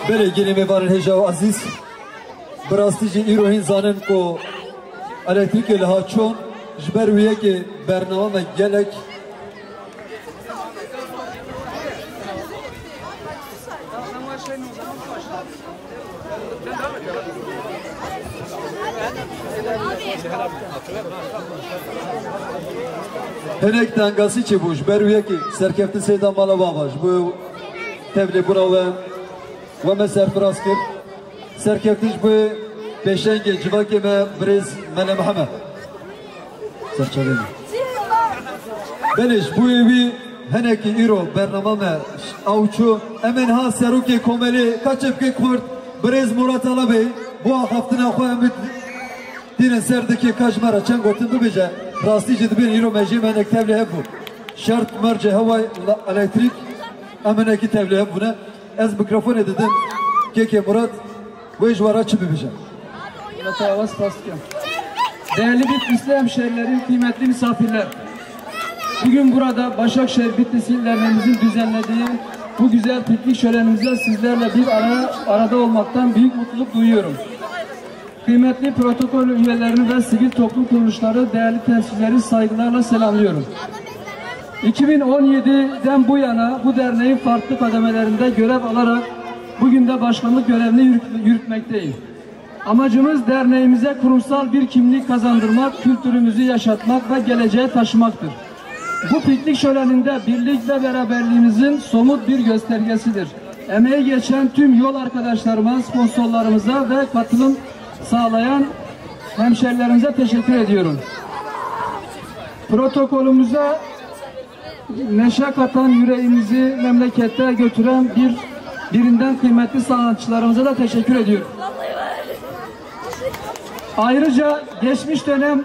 [SPEAKER 2] بله گلی میبارن هجا و عزیز براستی جی ایروهین زانن کو الکتریک لها چون جبر ویه که برنامه گلک هنک دنگاسی چی بوش برویه که سرکفت سیدا مالا باباش bu tevli brava ve me serfiraz kir serkeftiş bu peşenge civake me brez mele Muhammed serçaveli beniş bu evi heneki iro bernamame avçu emen ha seruke komeli kaçıp kurt brez Murat Alabey bu haftına koyamit dinin serdeki kaçmara çen gotun bibece rastici dibin iro meci menek tevli hep bu şart merce hava elektrik emeneki tevli hep buna ez mikrofon ededim Keke Murat bu icvara çıbibece
[SPEAKER 14] değerli Bitlisli hemşehrilerim, kıymetli misafirler, bugün burada Başakşehir Bitlisli illerlerimizin düzenlediği bu güzel piknik şölenimize sizlerle bir arada olmaktan büyük mutluluk duyuyorum. Kıymetli protokol üyelerini ve sivil toplum kuruluşları, değerli temsilcileri saygılarla selamlıyorum. 2017'den bu yana bu derneğin farklı kademelerinde görev alarak bugün de başkanlık görevini yürütmekteyim. Amacımız derneğimize kurumsal bir kimlik kazandırmak, kültürümüzü yaşatmak ve geleceğe taşımaktır. Bu piknik şöleninde birlik ve beraberliğimizin somut bir göstergesidir. Emeği geçen tüm yol arkadaşlarıma, sponsorlarımıza ve katılım sağlayan hemşerilerimize teşekkür ediyorum. Protokolümüze neşe katan, yüreğimizi memlekete götüren birinden kıymetli sanatçılarımıza da teşekkür ediyorum. Ayrıca geçmiş dönem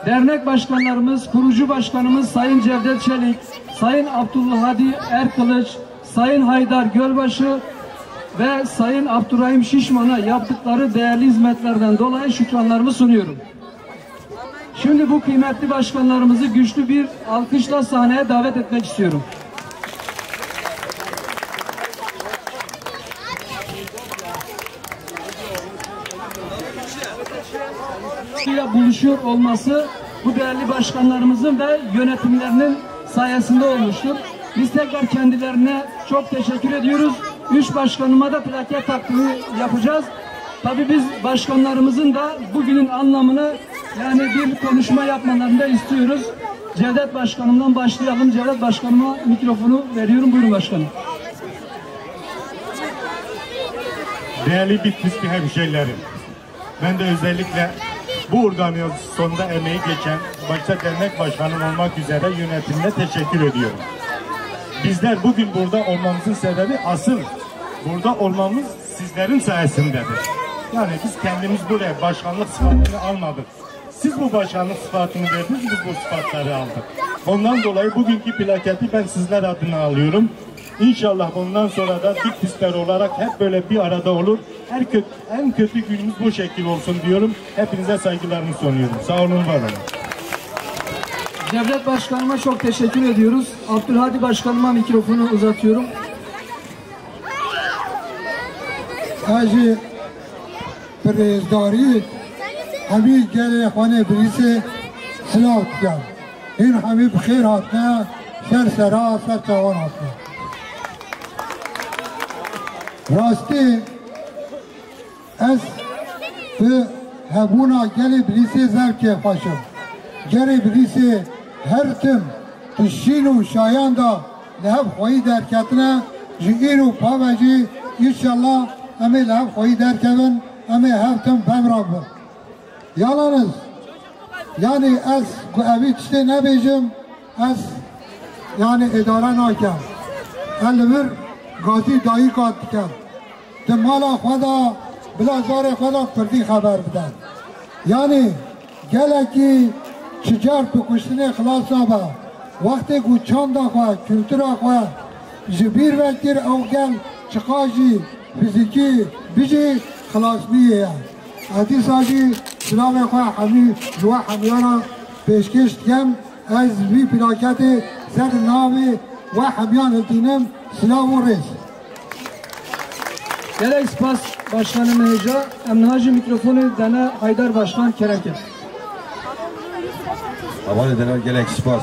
[SPEAKER 14] dernek başkanlarımız, kurucu başkanımız Sayın Cevdet Çelik, Sayın Abdülhadi Erkılıç, Sayın Haydar Gölbaşı ve Sayın Abdurrahim Şişman'a yaptıkları değerli hizmetlerden dolayı şükranlarımı sunuyorum. Şimdi bu kıymetli başkanlarımızı güçlü bir alkışla sahneye davet etmek istiyorum. Buluşuyor olması bu değerli başkanlarımızın ve yönetimlerinin sayesinde olmuştur. Biz tekrar kendilerine çok teşekkür ediyoruz. 3 başkanıma da plaket takdimi yapacağız. Tabii biz başkanlarımızın da bugünün anlamını yani bir konuşma yapmalarını da istiyoruz. Cevdet Başkanım'dan başlayalım. Cevdet Başkanıma mikrofonu veriyorum. Buyurun başkanım.
[SPEAKER 15] Değerli Bitlisli hemşehrilerim, ben de özellikle bu organizasyonda emeği geçen başta dernek başkanım olmak üzere yönetimine teşekkür ediyorum. Bizler bugün burada olmamızın sebebi asıl burada olmamız sizlerin sayesindedir. Yani biz kendimiz buraya başkanlık sıfatını almadık. Siz bu başkanlık sıfatını verdiniz, biz bu sıfatları aldık. Ondan dolayı bugünkü plaketi ben sizler adına alıyorum. İnşallah bundan sonra da Bitlisler olarak hep böyle bir arada olur. En kötü günümüz bu şekil olsun diyorum. Hepinize saygılarımı sunuyorum. Sağ olun, var olun.
[SPEAKER 14] Cevdet Başkanıma çok teşekkür ediyoruz. Abdülhadi Başkanıma mikrofonu uzatıyorum.
[SPEAKER 16] Hacı Prezdari Habib gel khane birisi silah gel. İn Habib khair hatna şer sera ser çavan hatna. Rasti ez ve hebuna gel birisi zevke faşım. Gel birisi her tim tişinu şayanda lev khoyi derketine jiru pavaji inşallah ame lev khoyi derkevin ame hevtim pemrabı. Yalanız. Yani ez evi işte ne bejim ez yani idare nakem. Elvir gazi dahi kat dikem. Temala khada بلا زار خدا پردی خبر بدن یعنی گله کی چجار تو کشتن خلاص آبا وقتی گو چند آخواه کلتور آخواه جبیر وکتر او گل چقاجی فیزیکی بیجی خلاص بیه ادی ساجی سلام خواه همی جوا همیانا پیشکش کم از وی پلاکت سر ناوی و همیان دینم سلام و رئیس
[SPEAKER 14] Gerek spas başkanı Meheca, emnihacı mikrofonu dana Haydar Başkan Keremke.
[SPEAKER 17] Aman edenler gerek spas.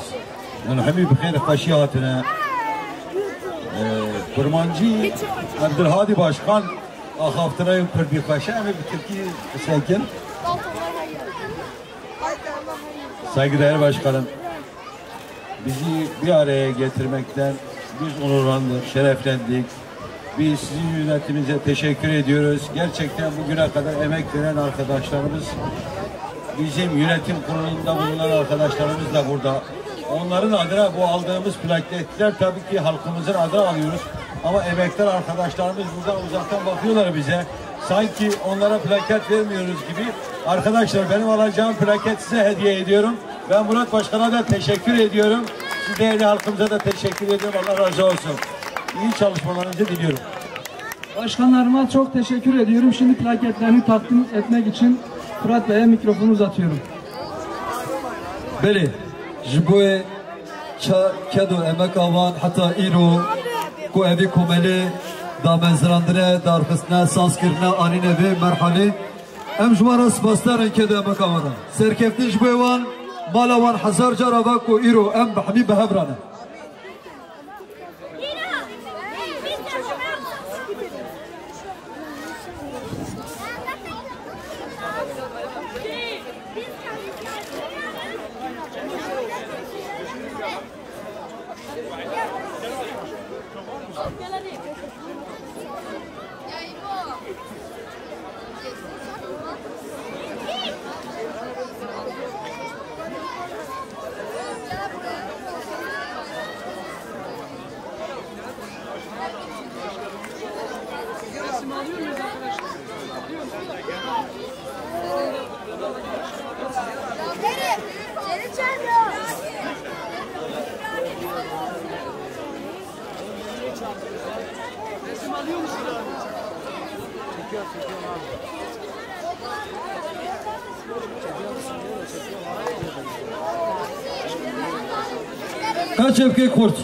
[SPEAKER 17] Yani hemi bixeyr kaşiyatına Kurmancı Abdülhadi Başkan Ahaftıra Pırbi Kaşa ve Türkiye Sekin. Saygıdeğer Başkanım, bizi bir araya getirmekten biz onurlandık, şereflendik. Biz sizin yönetiminize teşekkür ediyoruz. Gerçekten bugüne kadar emek veren arkadaşlarımız, bizim yönetim kurulunda bulunan arkadaşlarımız da burada. Onların adına bu aldığımız plaketler tabii ki halkımızın adına alıyoruz. Ama emektar arkadaşlarımız buradan uzaktan bakıyorlar bize. Sanki onlara plaket vermiyoruz gibi. Arkadaşlar benim alacağım plaket size hediye ediyorum. Ben Murat Başkan'a da teşekkür ediyorum. Siz değerli halkımıza da teşekkür ediyorum. Allah razı olsun. İyi çalışmalarınızı diliyorum.
[SPEAKER 14] Başkanlarıma çok teşekkür ediyorum. Şimdi plaketlerini takdim etmek için Fırat Bey'e mikrofonu uzatıyorum.
[SPEAKER 2] Beli, jiboye kedo emek avan hatta iro ku evi komeli da mezrandire darxisne sanskirne anine ve merhali em jmara spastarın kedo emek avana serkeftin jiboye van malavan hazar jarava ku iro em bahmi behebrane Kaç evke kurt?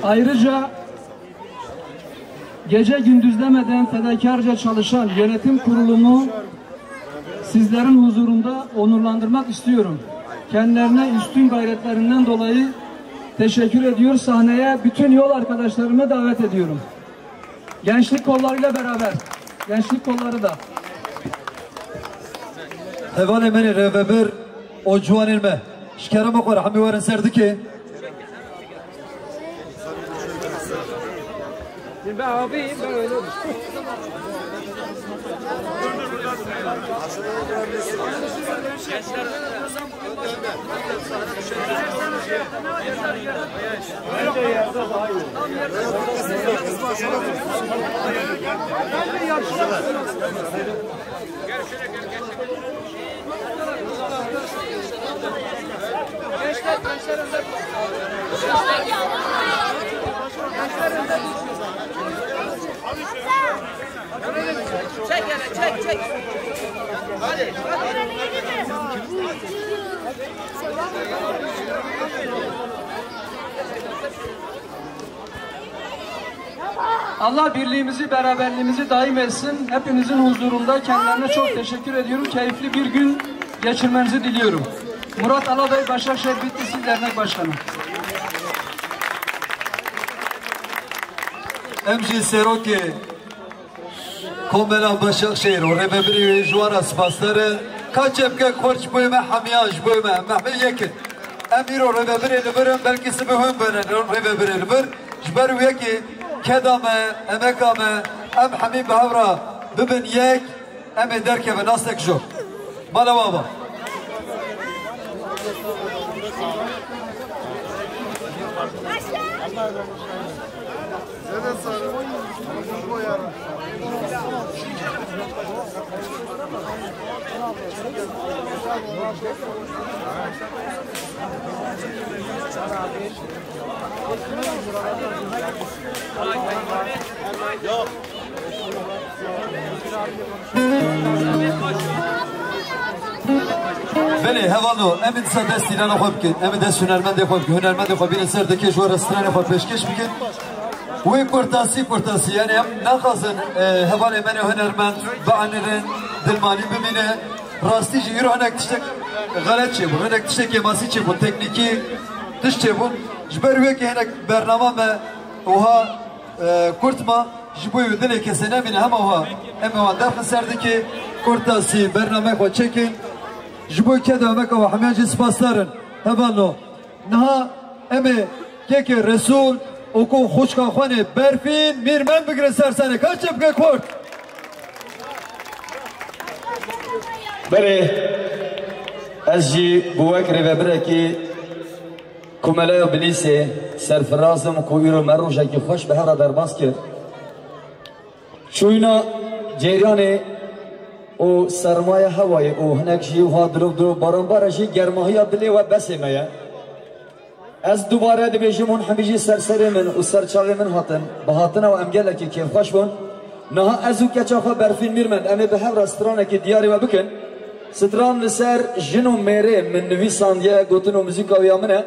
[SPEAKER 14] Ayrıca gece gündüz demeden fedakarca çalışan yönetim kurulumu sizlerin huzurunda onurlandırmak istiyorum. Kendilerine üstün gayretlerinden dolayı teşekkür ediyor. Sahneye bütün yol arkadaşlarımı davet ediyorum. Gençlik kollarıyla beraber. Gençlik kolları da.
[SPEAKER 2] Hevan emeni reveber o cuan ilme. Şikerim okor hami varın serdi ki.
[SPEAKER 5] Ben abi ben öyle
[SPEAKER 11] Çek yani çek. Hadi.
[SPEAKER 14] Allah birliğimizi, beraberliğimizi daim etsin. Hepinizin huzurunda kendilerine çok teşekkür ediyorum. Keyifli bir gün geçirmenizi diliyorum. Murat Alabey, Başakşehir Bitlis İl Dernek Başkanı.
[SPEAKER 2] emji seroki komela Başakşehir o rebebri juara spasları kaç epke korç boyma hamiyaj boyma mahmil yekin emir o rebebri libirin belki sibihun benen rebebri libir jberu yeki kedame emekame em hamid behavra bibin yek em derke ve nasek jo bana baba Beni hevalo emin sadest ilan خوب کن emin de hünermend خوب ki hünermend خوب bir serdeki şu restoran خوب peşkeş bikin ve kurtası yani nakazın heval emeni hünermend baanirin dilmani bimine rastici yürü hanek tiştek galet çe bu hanek tiştek yemasi çe bu tekniki tiş çe bu jber ve ki hanek bernama me oha kurtma jiboyu dile kesene mine hem oha hem oha dafın serdeki kurtası bernama ko çekin jiboy keda meka ve hamiyancı spasların hevalno naha eme keke resul oku hoşka khane berfin mirmen bigre sersane kaç yapke kort
[SPEAKER 3] بله از جی بوکر و برکی کمالای بلیسه سرفرازم کویرو مروجه که خوش به هر در باز کرد چوینا جریان او سرمایه هوای او هنک جی ها درو باران بارشی گرماهی دلی و بسیمه از دوباره دبیجم اون همیجی سرسری من و سرچاوی من هاتن به هاتن و امگله که کیف خوش بون نه ازو کچاخا برفین میرمند امی به هر رستوران که دیاری و بکن ستران لسر جنو میره من نویساندیه گوتن و موزیکا ویامنه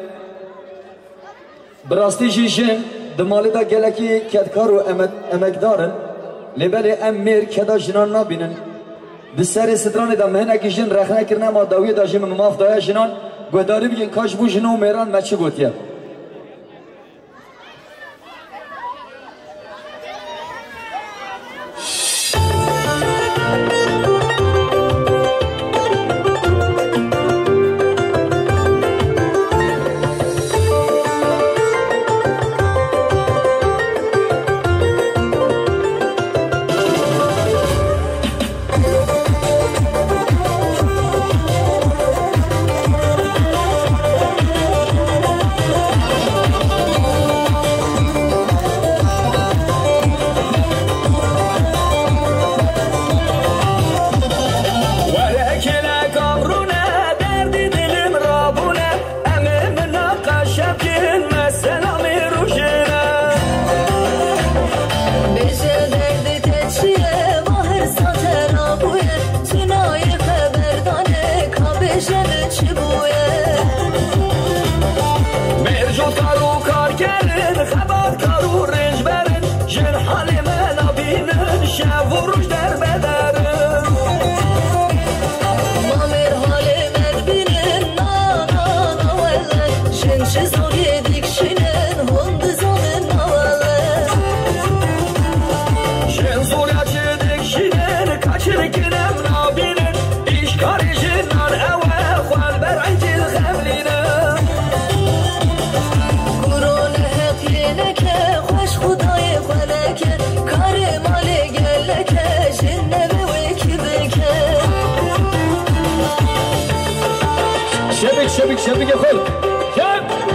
[SPEAKER 3] براستی جن دمالی دا گلکی کدکار و امکدارن لبلی ام میر کدا جنان نبینن دسر ستران دا مهنکی جن رخنه کرنه ما داوی دا جن مماف دایا جنان گوداری بگین کاش بو جنو میران مچه گوتیه شبك يا خل شب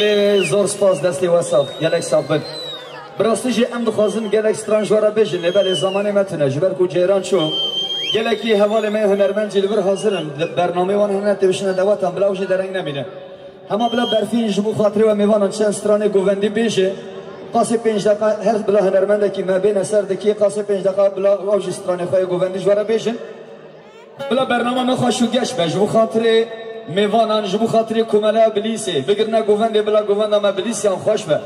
[SPEAKER 3] بله زور سپاس دستی وسط گلک صابن براستی جی ام دخوازن گلک سترانجوارا بجن بله زمان متنه جبر کو جیران شو گلکی حوال می هنرمند جلور حاضرن برنامه وان هنر تبشن دواتم بلا وجه درنگ نمینه همه بلا برفین جبو خاطری و میوانن چه استرانه گووندی بیشه قاسی 5 دقیقه هر بلا هنرمند کی ما بین سر دکی قاسی 5 دقیقه بلا اوج استرانه خو گووندی جوارا بیشن بلا برنامه نخوشو گش به جبو خاطری میوانن جبو خاطری کوملا بلیسه بگرنا گووندی بلا گووندا ما بلیسیان خوش به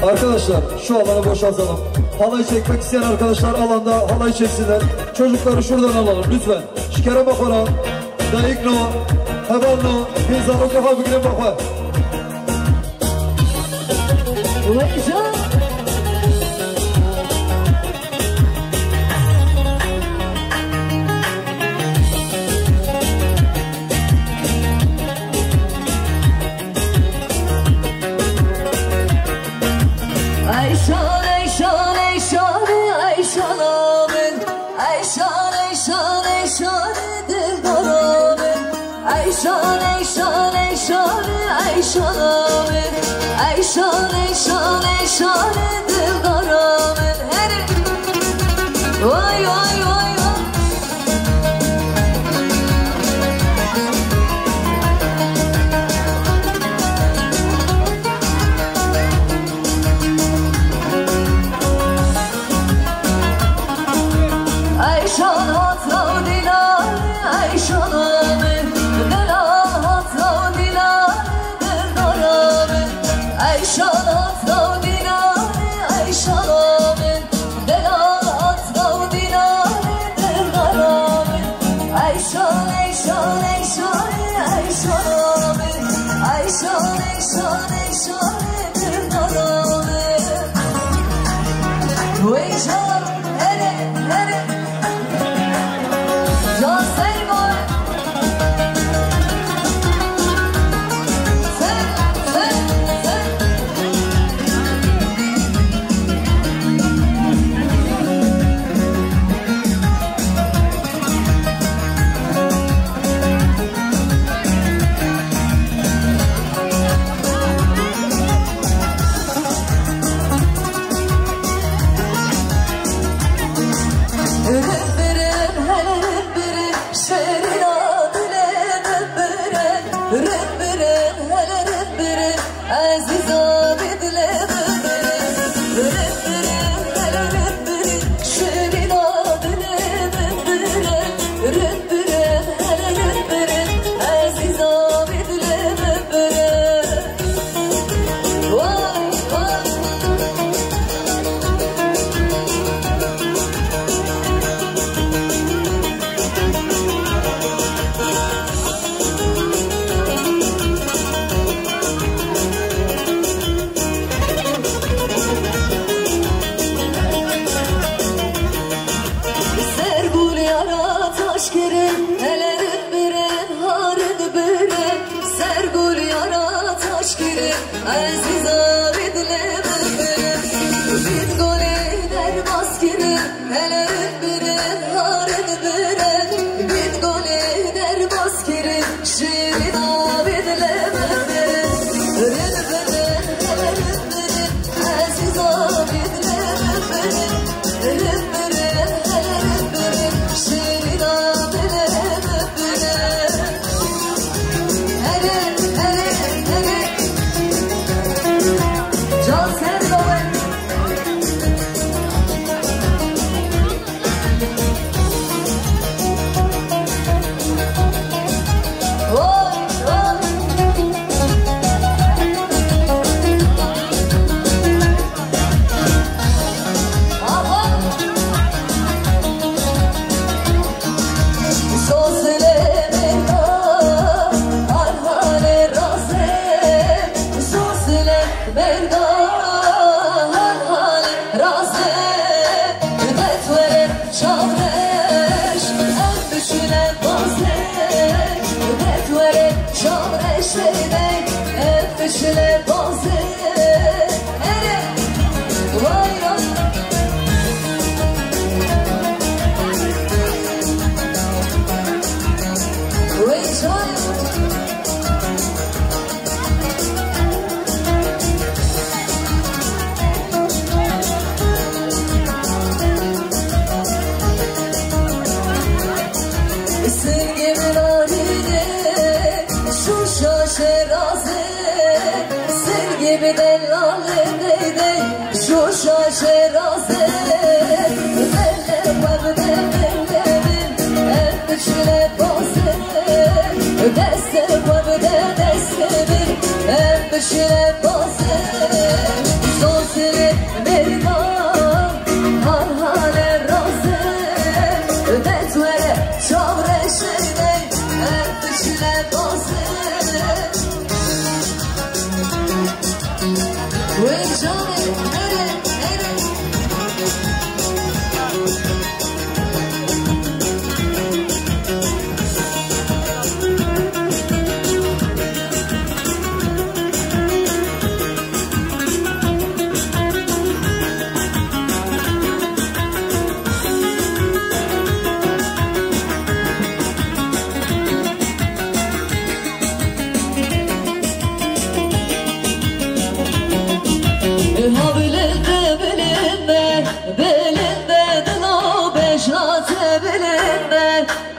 [SPEAKER 2] Arkadaşlar şu alanı boşaltalım. Halay çekmek isteyen arkadaşlar alanda halay çeksinler. Çocukları şuradan alalım lütfen. Şikere bakana, dayıkno, hevalno, bizarro kafa bugüne bakma.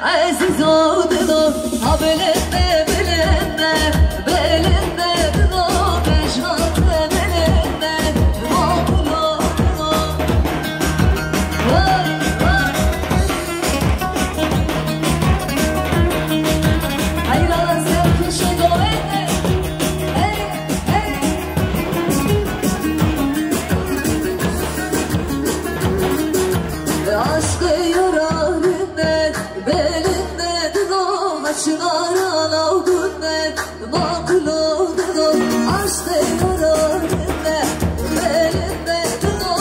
[SPEAKER 18] Aziz oldun ha belinde belinde belinde dino beşat belinde makul oldun vay vay hayran sevkişe dolaydı hey hey aşkı yararında belinde dino çınaran aldın makul oldun aşkı yararında belinde dino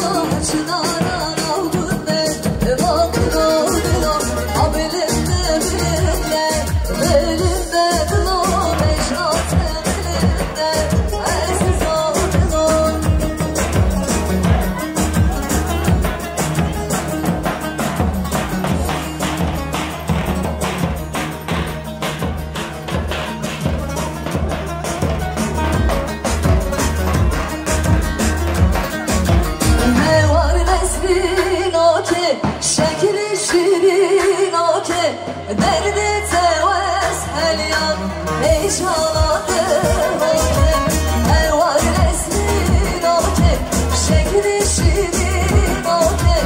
[SPEAKER 18] çınaran aldın makul oldun ha belinde belinde belinde dino beşat belinde aziz oldun şekli şirin oke derdi tevez helyan heyecanlandı oke her var resmin oke şekli şirin oke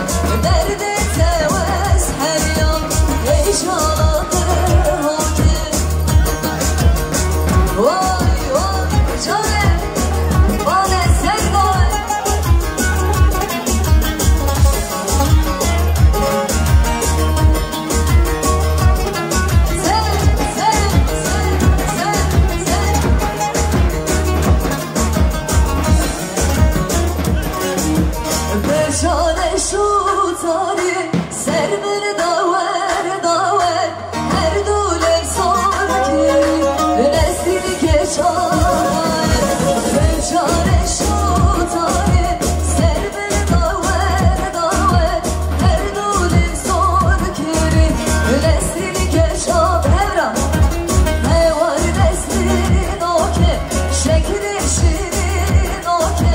[SPEAKER 18] derdi tevez helyan heyecanlandı oke vay vay canım bana sen koy Beşane şu tarih server daver daver her dulem sanki nesli geçer Beşane şu tarih server daver daver her dulem sanki nesli geçer Evra ne var neslin oke şekli şirin oke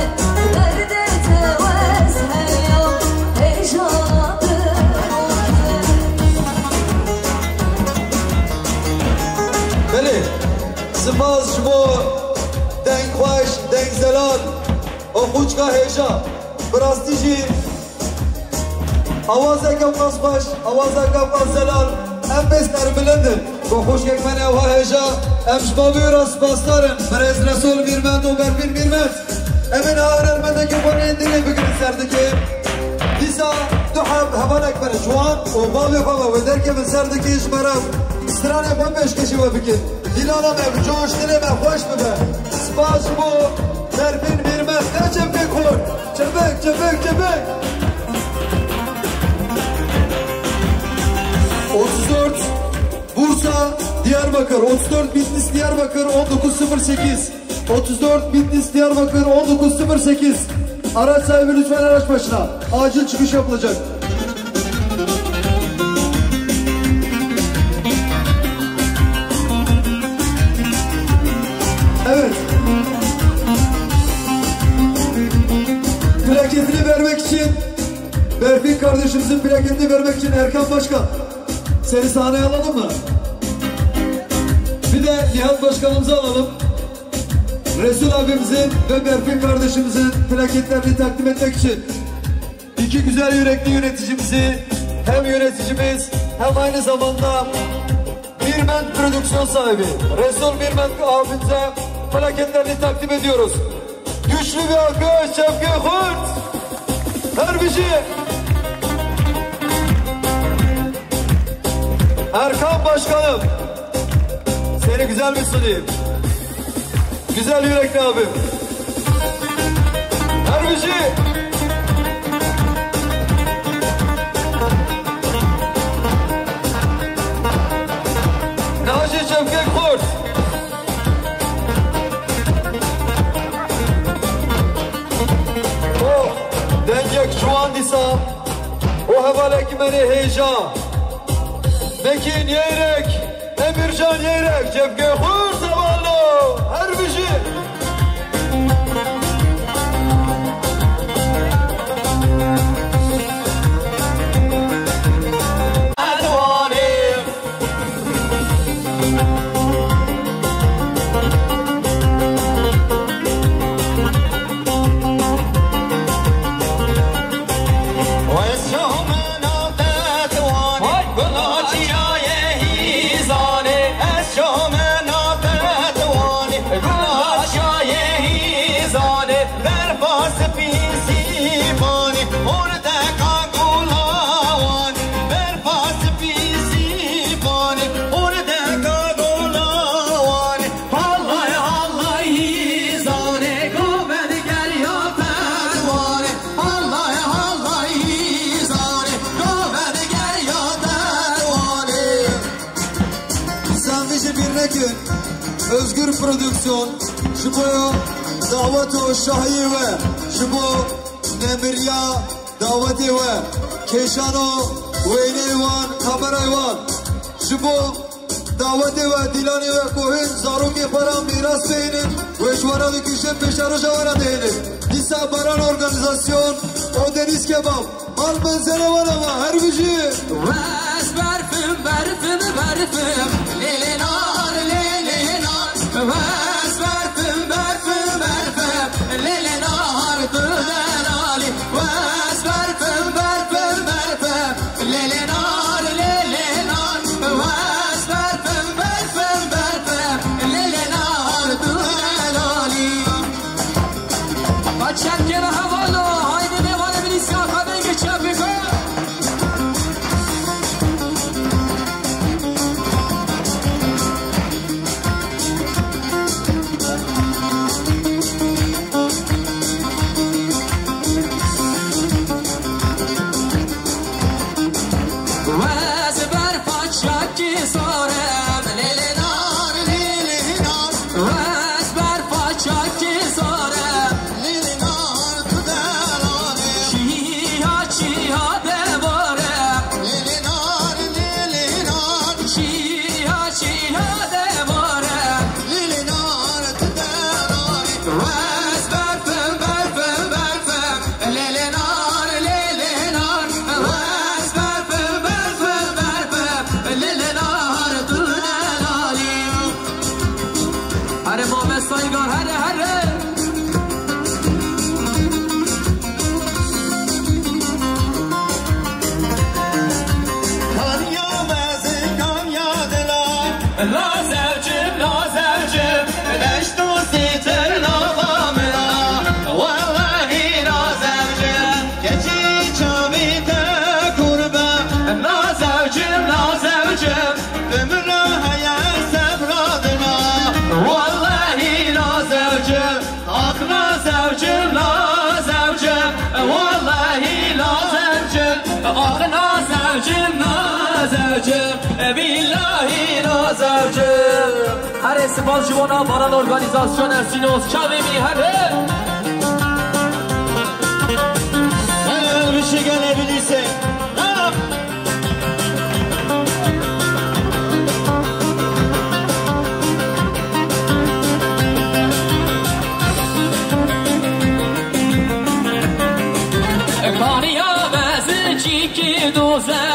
[SPEAKER 18] derde tevez helyan heyecanlandı
[SPEAKER 2] بله سپاس شما دنگ خوش دنگ زلال و خوچکا هیجا براستی جی آوازه کم قص خوش آوازه کم قص زلال ام بستر بلندن و خوشک من اوها هیجا ام شبابی را سپاس دارم برز رسول بیرمند و بربین بیرمند امین هایر المنده که بانه دلی بگرد سردکی دیسا دو حب هوانک بره جوان و بابی بابا و درکه من سردکیش برم استرانه بان بشکشی و بکن دیلانا به جوش دلی به خوش ببه سپاس بو بربین بیرمند نه چپک خور چپک چپک چپک 34 Bursa Diyarbakır 34 Bitlis Diyarbakır 1908 34 Bitlis Diyarbakır 1908 araç sahibi lütfen araç başına acil çıkış yapılacak. Evet. Plaketini vermek için Berfin kardeşimizin plaketini vermek için Erkan Başkan seni sahneye alalım mı? Bir de Nihat Başkanımızı alalım. Resul abimizin ve Berfin kardeşimizin plaketlerini takdim etmek için iki güzel yürekli yöneticimizi hem yöneticimiz hem aynı zamanda Birment prodüksiyon sahibi Resul Birment abimize plaketlerini takdim ediyoruz. Güçlü bir alkış Şevki Kurt. Her bir şey. Erkan Başkanım. Seni güzel mi sunayım? Güzel yürekli abim. Herbici. Naci Cevkek Kurt. O dengek şu an disa. O hevaleki beni heyecan. Mekin Yeyrek, Emircan Yeyrek, Cevkek Kurt zavallı. Herbici.
[SPEAKER 19] Özgür Prodüksiyon, şu bu davatu şahi ve şu bu Nemirya davati ve Keşano Veynevan Kamerayvan, şu bu davati ve Dilani ve Kohin Zaruki Param Miras Bey'inin ve şvara düküşe peşarı javara değilim. Disa Baran Organizasyon, o deniz kebap, mal benzene var ama her gücü.
[SPEAKER 18] Ves berfim berfim berfim, lelenar lelenar. Ves berfim berfim berfim, lelenar delali. Ves berfim berfim berfim, lelenar lelenar. Ves berfim berfim berfim, lelenar delali. Kaçak gene havalı, haydi ne var bir isyan, hadi geçer bir gün.
[SPEAKER 5] Her spas jivona Baran Organizasyon Ersinos Çavemi her
[SPEAKER 8] bir şey gelebilirse
[SPEAKER 5] Kaniya vezci ki doze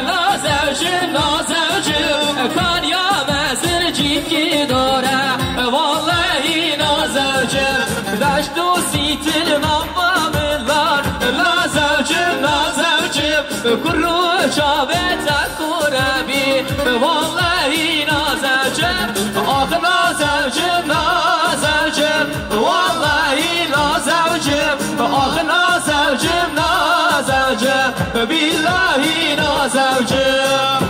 [SPEAKER 5] la zevcim la zevcim Kaniya vezci ki dore vallahi la zevcim Deştu sitil mavamlar la zevcim la zevcim Kuru çavete kurebi vallahi la zevcim Ah la zevcim la zevcim vallahi la zevcim Ah la zevcim la zevcim billahi la zevcim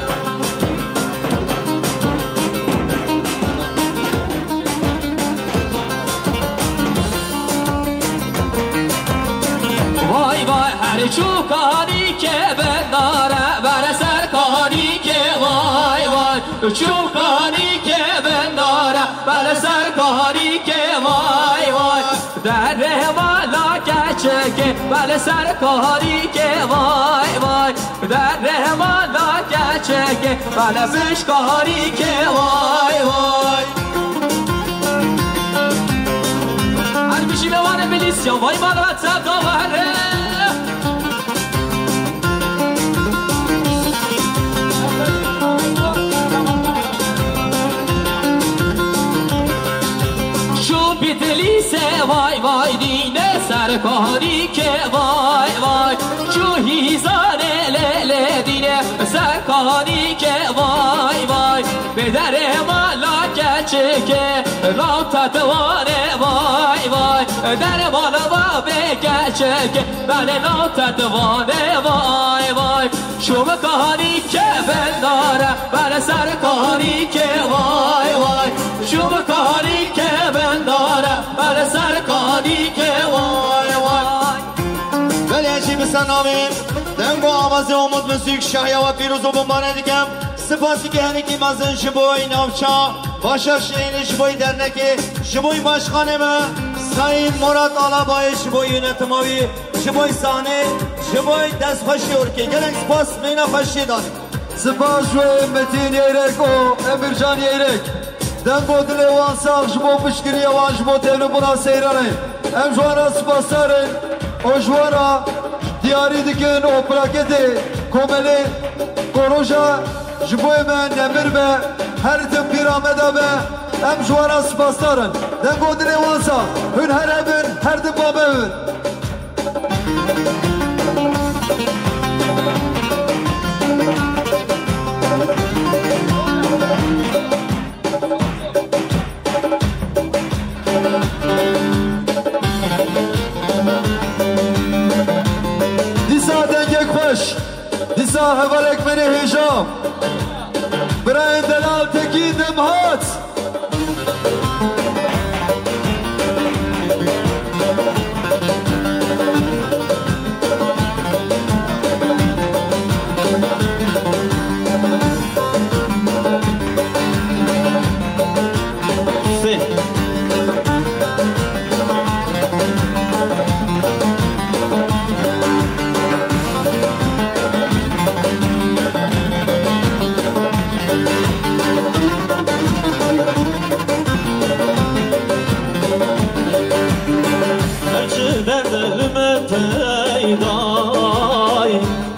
[SPEAKER 5] Çukani ke bendara bana serkani ke vay vay Çukani ke bendara bana serkani ke vay vay Derre mala geçeke bana serkani ke vay vay Derre mala geçeke bana beşkani ke vay vay Halbuki me var bilis ya vay bana takavare vay vay dine serkani ke vay vay Şu hizane lele dine serkani ke vay vay Bedere mala geçeke Rata tevane vay vay Dere mala babe geçeke Bene rata tevane vay vay Şu mekani ke bendara Bene serkani ke vay vay Şu mekani ke bendara Bene serkani ke vay vay
[SPEAKER 8] Beleci bisanamim Dengo avazı umut müzik şahya ve firuzu bumbane dikem Sıfası ki heniki mazın şiboy navça Başakşehir şiboy derneki Şiboy başkanımı Sayın Murat Alabay şiboy yönetimi Şiboy sahne Şiboy destbaşı ki Gelen spas meyna faşı danik
[SPEAKER 2] Spas ve Metin Yeyrek o Emircan Yeyrek Dengo dile vansal şibo pışkiri yavan şibo tevli buna seyrane Em juara spasarın O juara diyari dikin o plaketi Komeli Koroja Jibo hemen emir be Her tüm piramide be Em juara spasarın Dengo dile vansal Hün her evin her tüm bab evin Disa hevalek beni hicam Brian Delal Tekin Demhat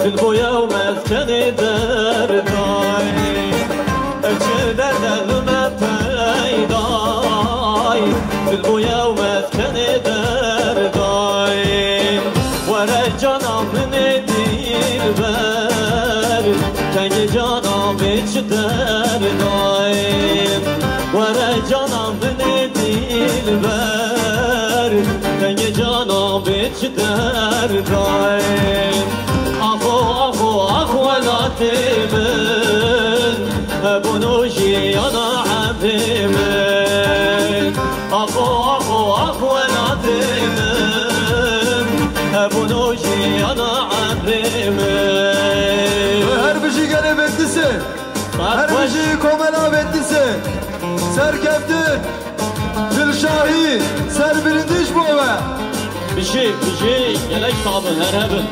[SPEAKER 5] Dil boya و مسکن دردای چه دردم پیدای دل boya و مسکن دردای وره جانم دلبر تنگ جانم چه دردای وره جانم دلبر تنگ جانم چه دردای من بنوشي انا عبيمن اخو نادمن بنوشي انا عبيمن
[SPEAKER 2] her bir şey gene beklisi her bir şey komela beklisi serkeftin Dilşahi ser birindiş bu eve
[SPEAKER 5] bir şey gelek sabır her hebin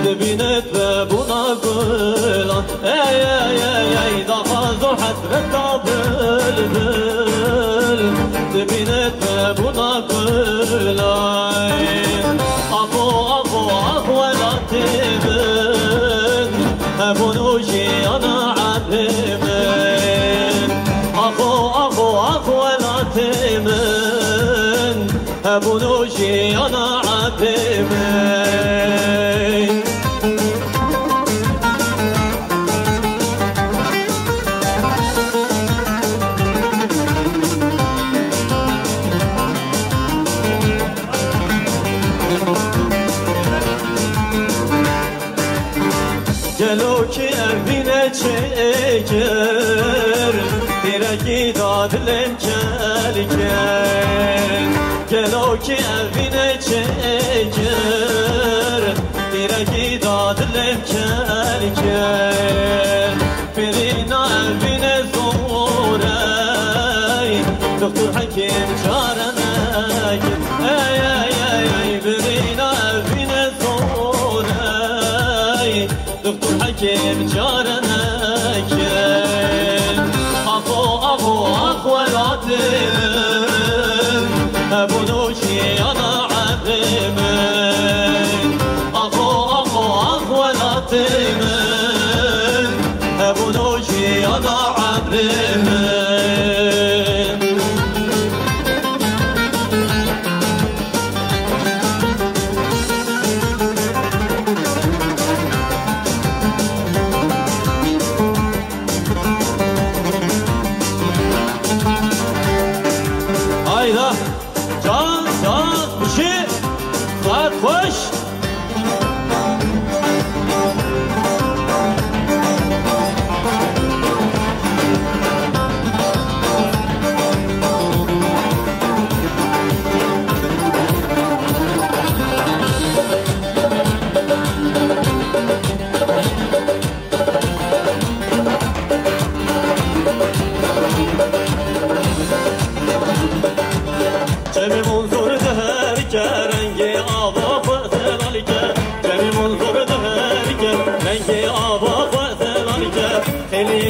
[SPEAKER 5] دبينت بابونا قلان اي ضغط حسرة بلبل دبينت بابونا قلان اخو لا تبن ابونا
[SPEAKER 20] عتمن أخو العتمن أبو نوشي أنا عتمن Geloki evine çeker Direki dadilem kelken Geloki evine çeker Direki dadilem kelken Birina evine zorey Doktor hakim çarenek Ey ey ey ey Birina evine zorey Doktor hakim çarenek Akhu el-atim Ebu Nuşi ana abdimin Akhu el-atim Ebu Nuşi ana abdimin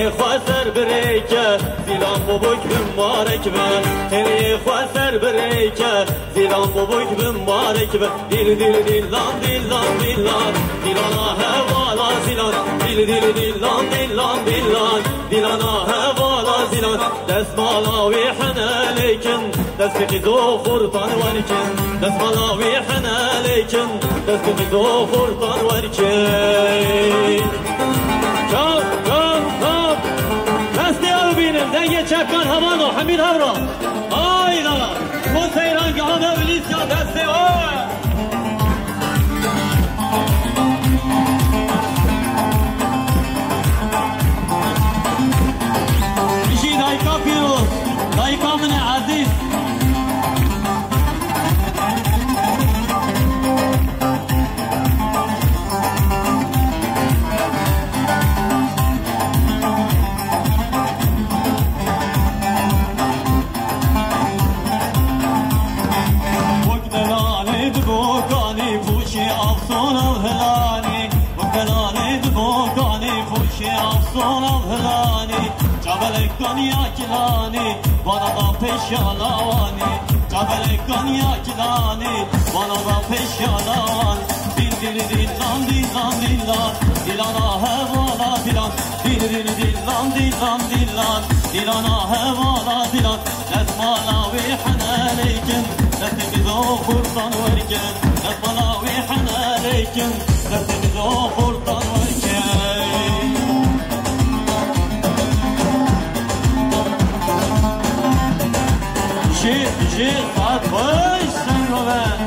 [SPEAKER 20] خسر بريكه زيلان بوبك بمبارك به هني خسر بريكه زيلان بوبك بمبارك به دل دل دلان دلان دلان دلانا هوالا زيلان دل دل دلان دلان دلان دلانا هوالا زيلان دسمالا ويحنا ليكن دسك ذو خرطان وركن دسمالا ويحنا ليكن دسك ذو خرطان وركن كم دنگ چکان هوانو حمید هورا آیدا کن سیران گهان ابلیس یا دسته آی بشی دایکا پیروز دایکا من عزیز Konya kilani bana da peşyalavani Cabele Konya kilani bana da peşyalavani Dil dil dillan dillan dillan dilana hevala dilan Dil dil dillan dillan dillan dilana hevala dilan Nesmala vihana leyken Nesimizo kurtan verken Nesmala vihana leyken Nesimizo kurtan verken Şir Fatmış sen Robert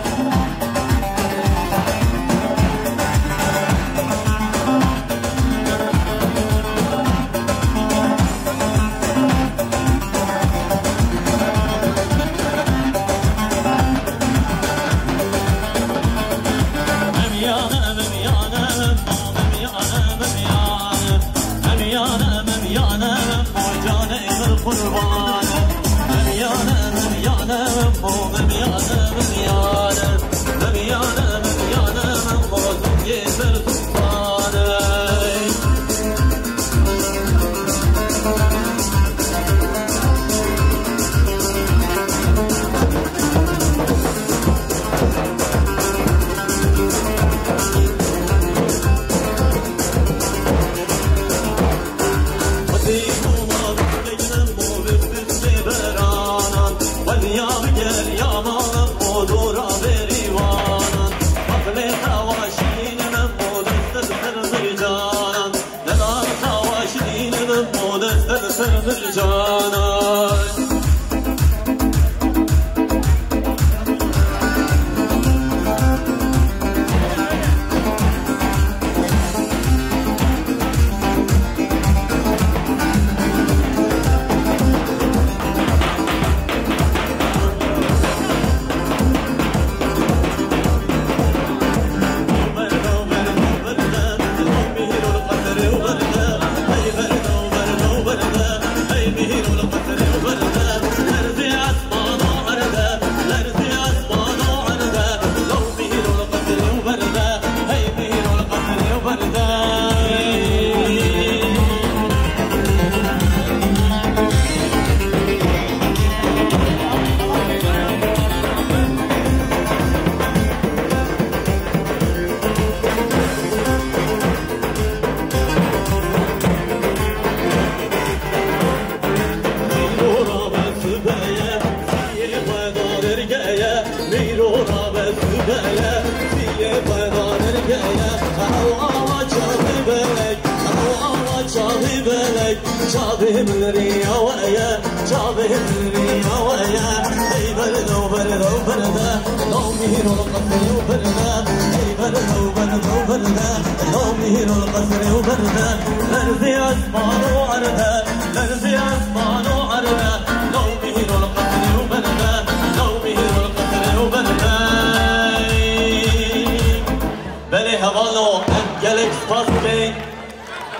[SPEAKER 20] sığdır cana.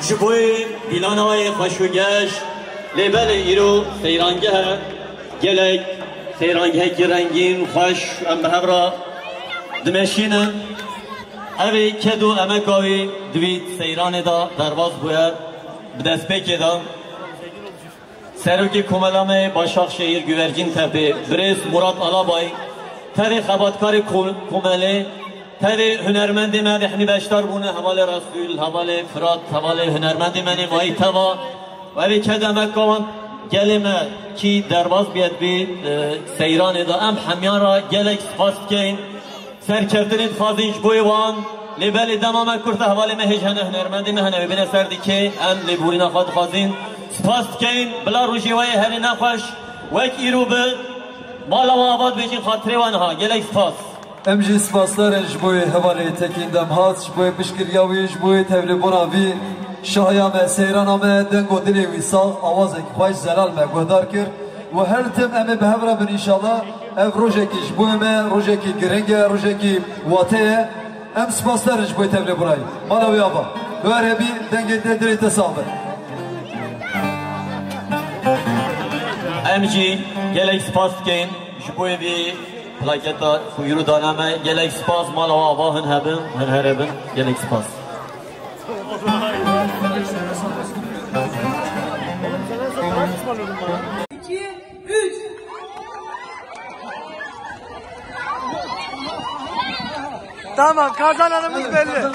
[SPEAKER 20] جبوی بیلانای خشوگش لبل ایرو سیرانگه گلک سیرانگه کی رنگین خوش ام بهبرا دمشینم اوی کدو امکاوی دوید سیران دا درواز بوید بدست بکی دا سروکی کملام باشاق شهیر گوورجین تپی برس مراد علابای تری خباتکار کمله تری هنرمندی مدحنی بشتر بونه حوال رسول حوال فراد حوال هنرمندی منی وای توا ولی کدام کمان گلمه کی درواز بیاد بی سیران دا ام همیان را گلک سپاس کن سرکردنید خازینش بوی وان لیبلی دمام کرد حوال مهجانه هنرمندی مهنه ببینه سردی که ام لیبوری نخواد خازین سپاس کن بلا روشی وای هری نخوش وک ایرو به مالا و آباد بیجین خاطری وانها گلک سپاس
[SPEAKER 2] امجی سپاسlar جبوی حوالی تکیندم هات جبوی بشکریاوی جبوی تبلیغوناوی شایامه سیرانامه دنگو دلی ویسال آوازه که خواهش زلال مگودار کرد و هر تم امه به هفره بر انشالله اف روژه کی جبوی مه روژه کی گرنگه روژه کی واته ام سپاسlar جبوی تبلیغونای مالاوی آبا و هربی دنگه دلی تصابه
[SPEAKER 20] امجی گلک سپاس کن جبوی بی plaketa kuyuru daname gelek spas mal hava hın hebin hın herebin gelek spas.
[SPEAKER 18] Tamam, kazananımız belli.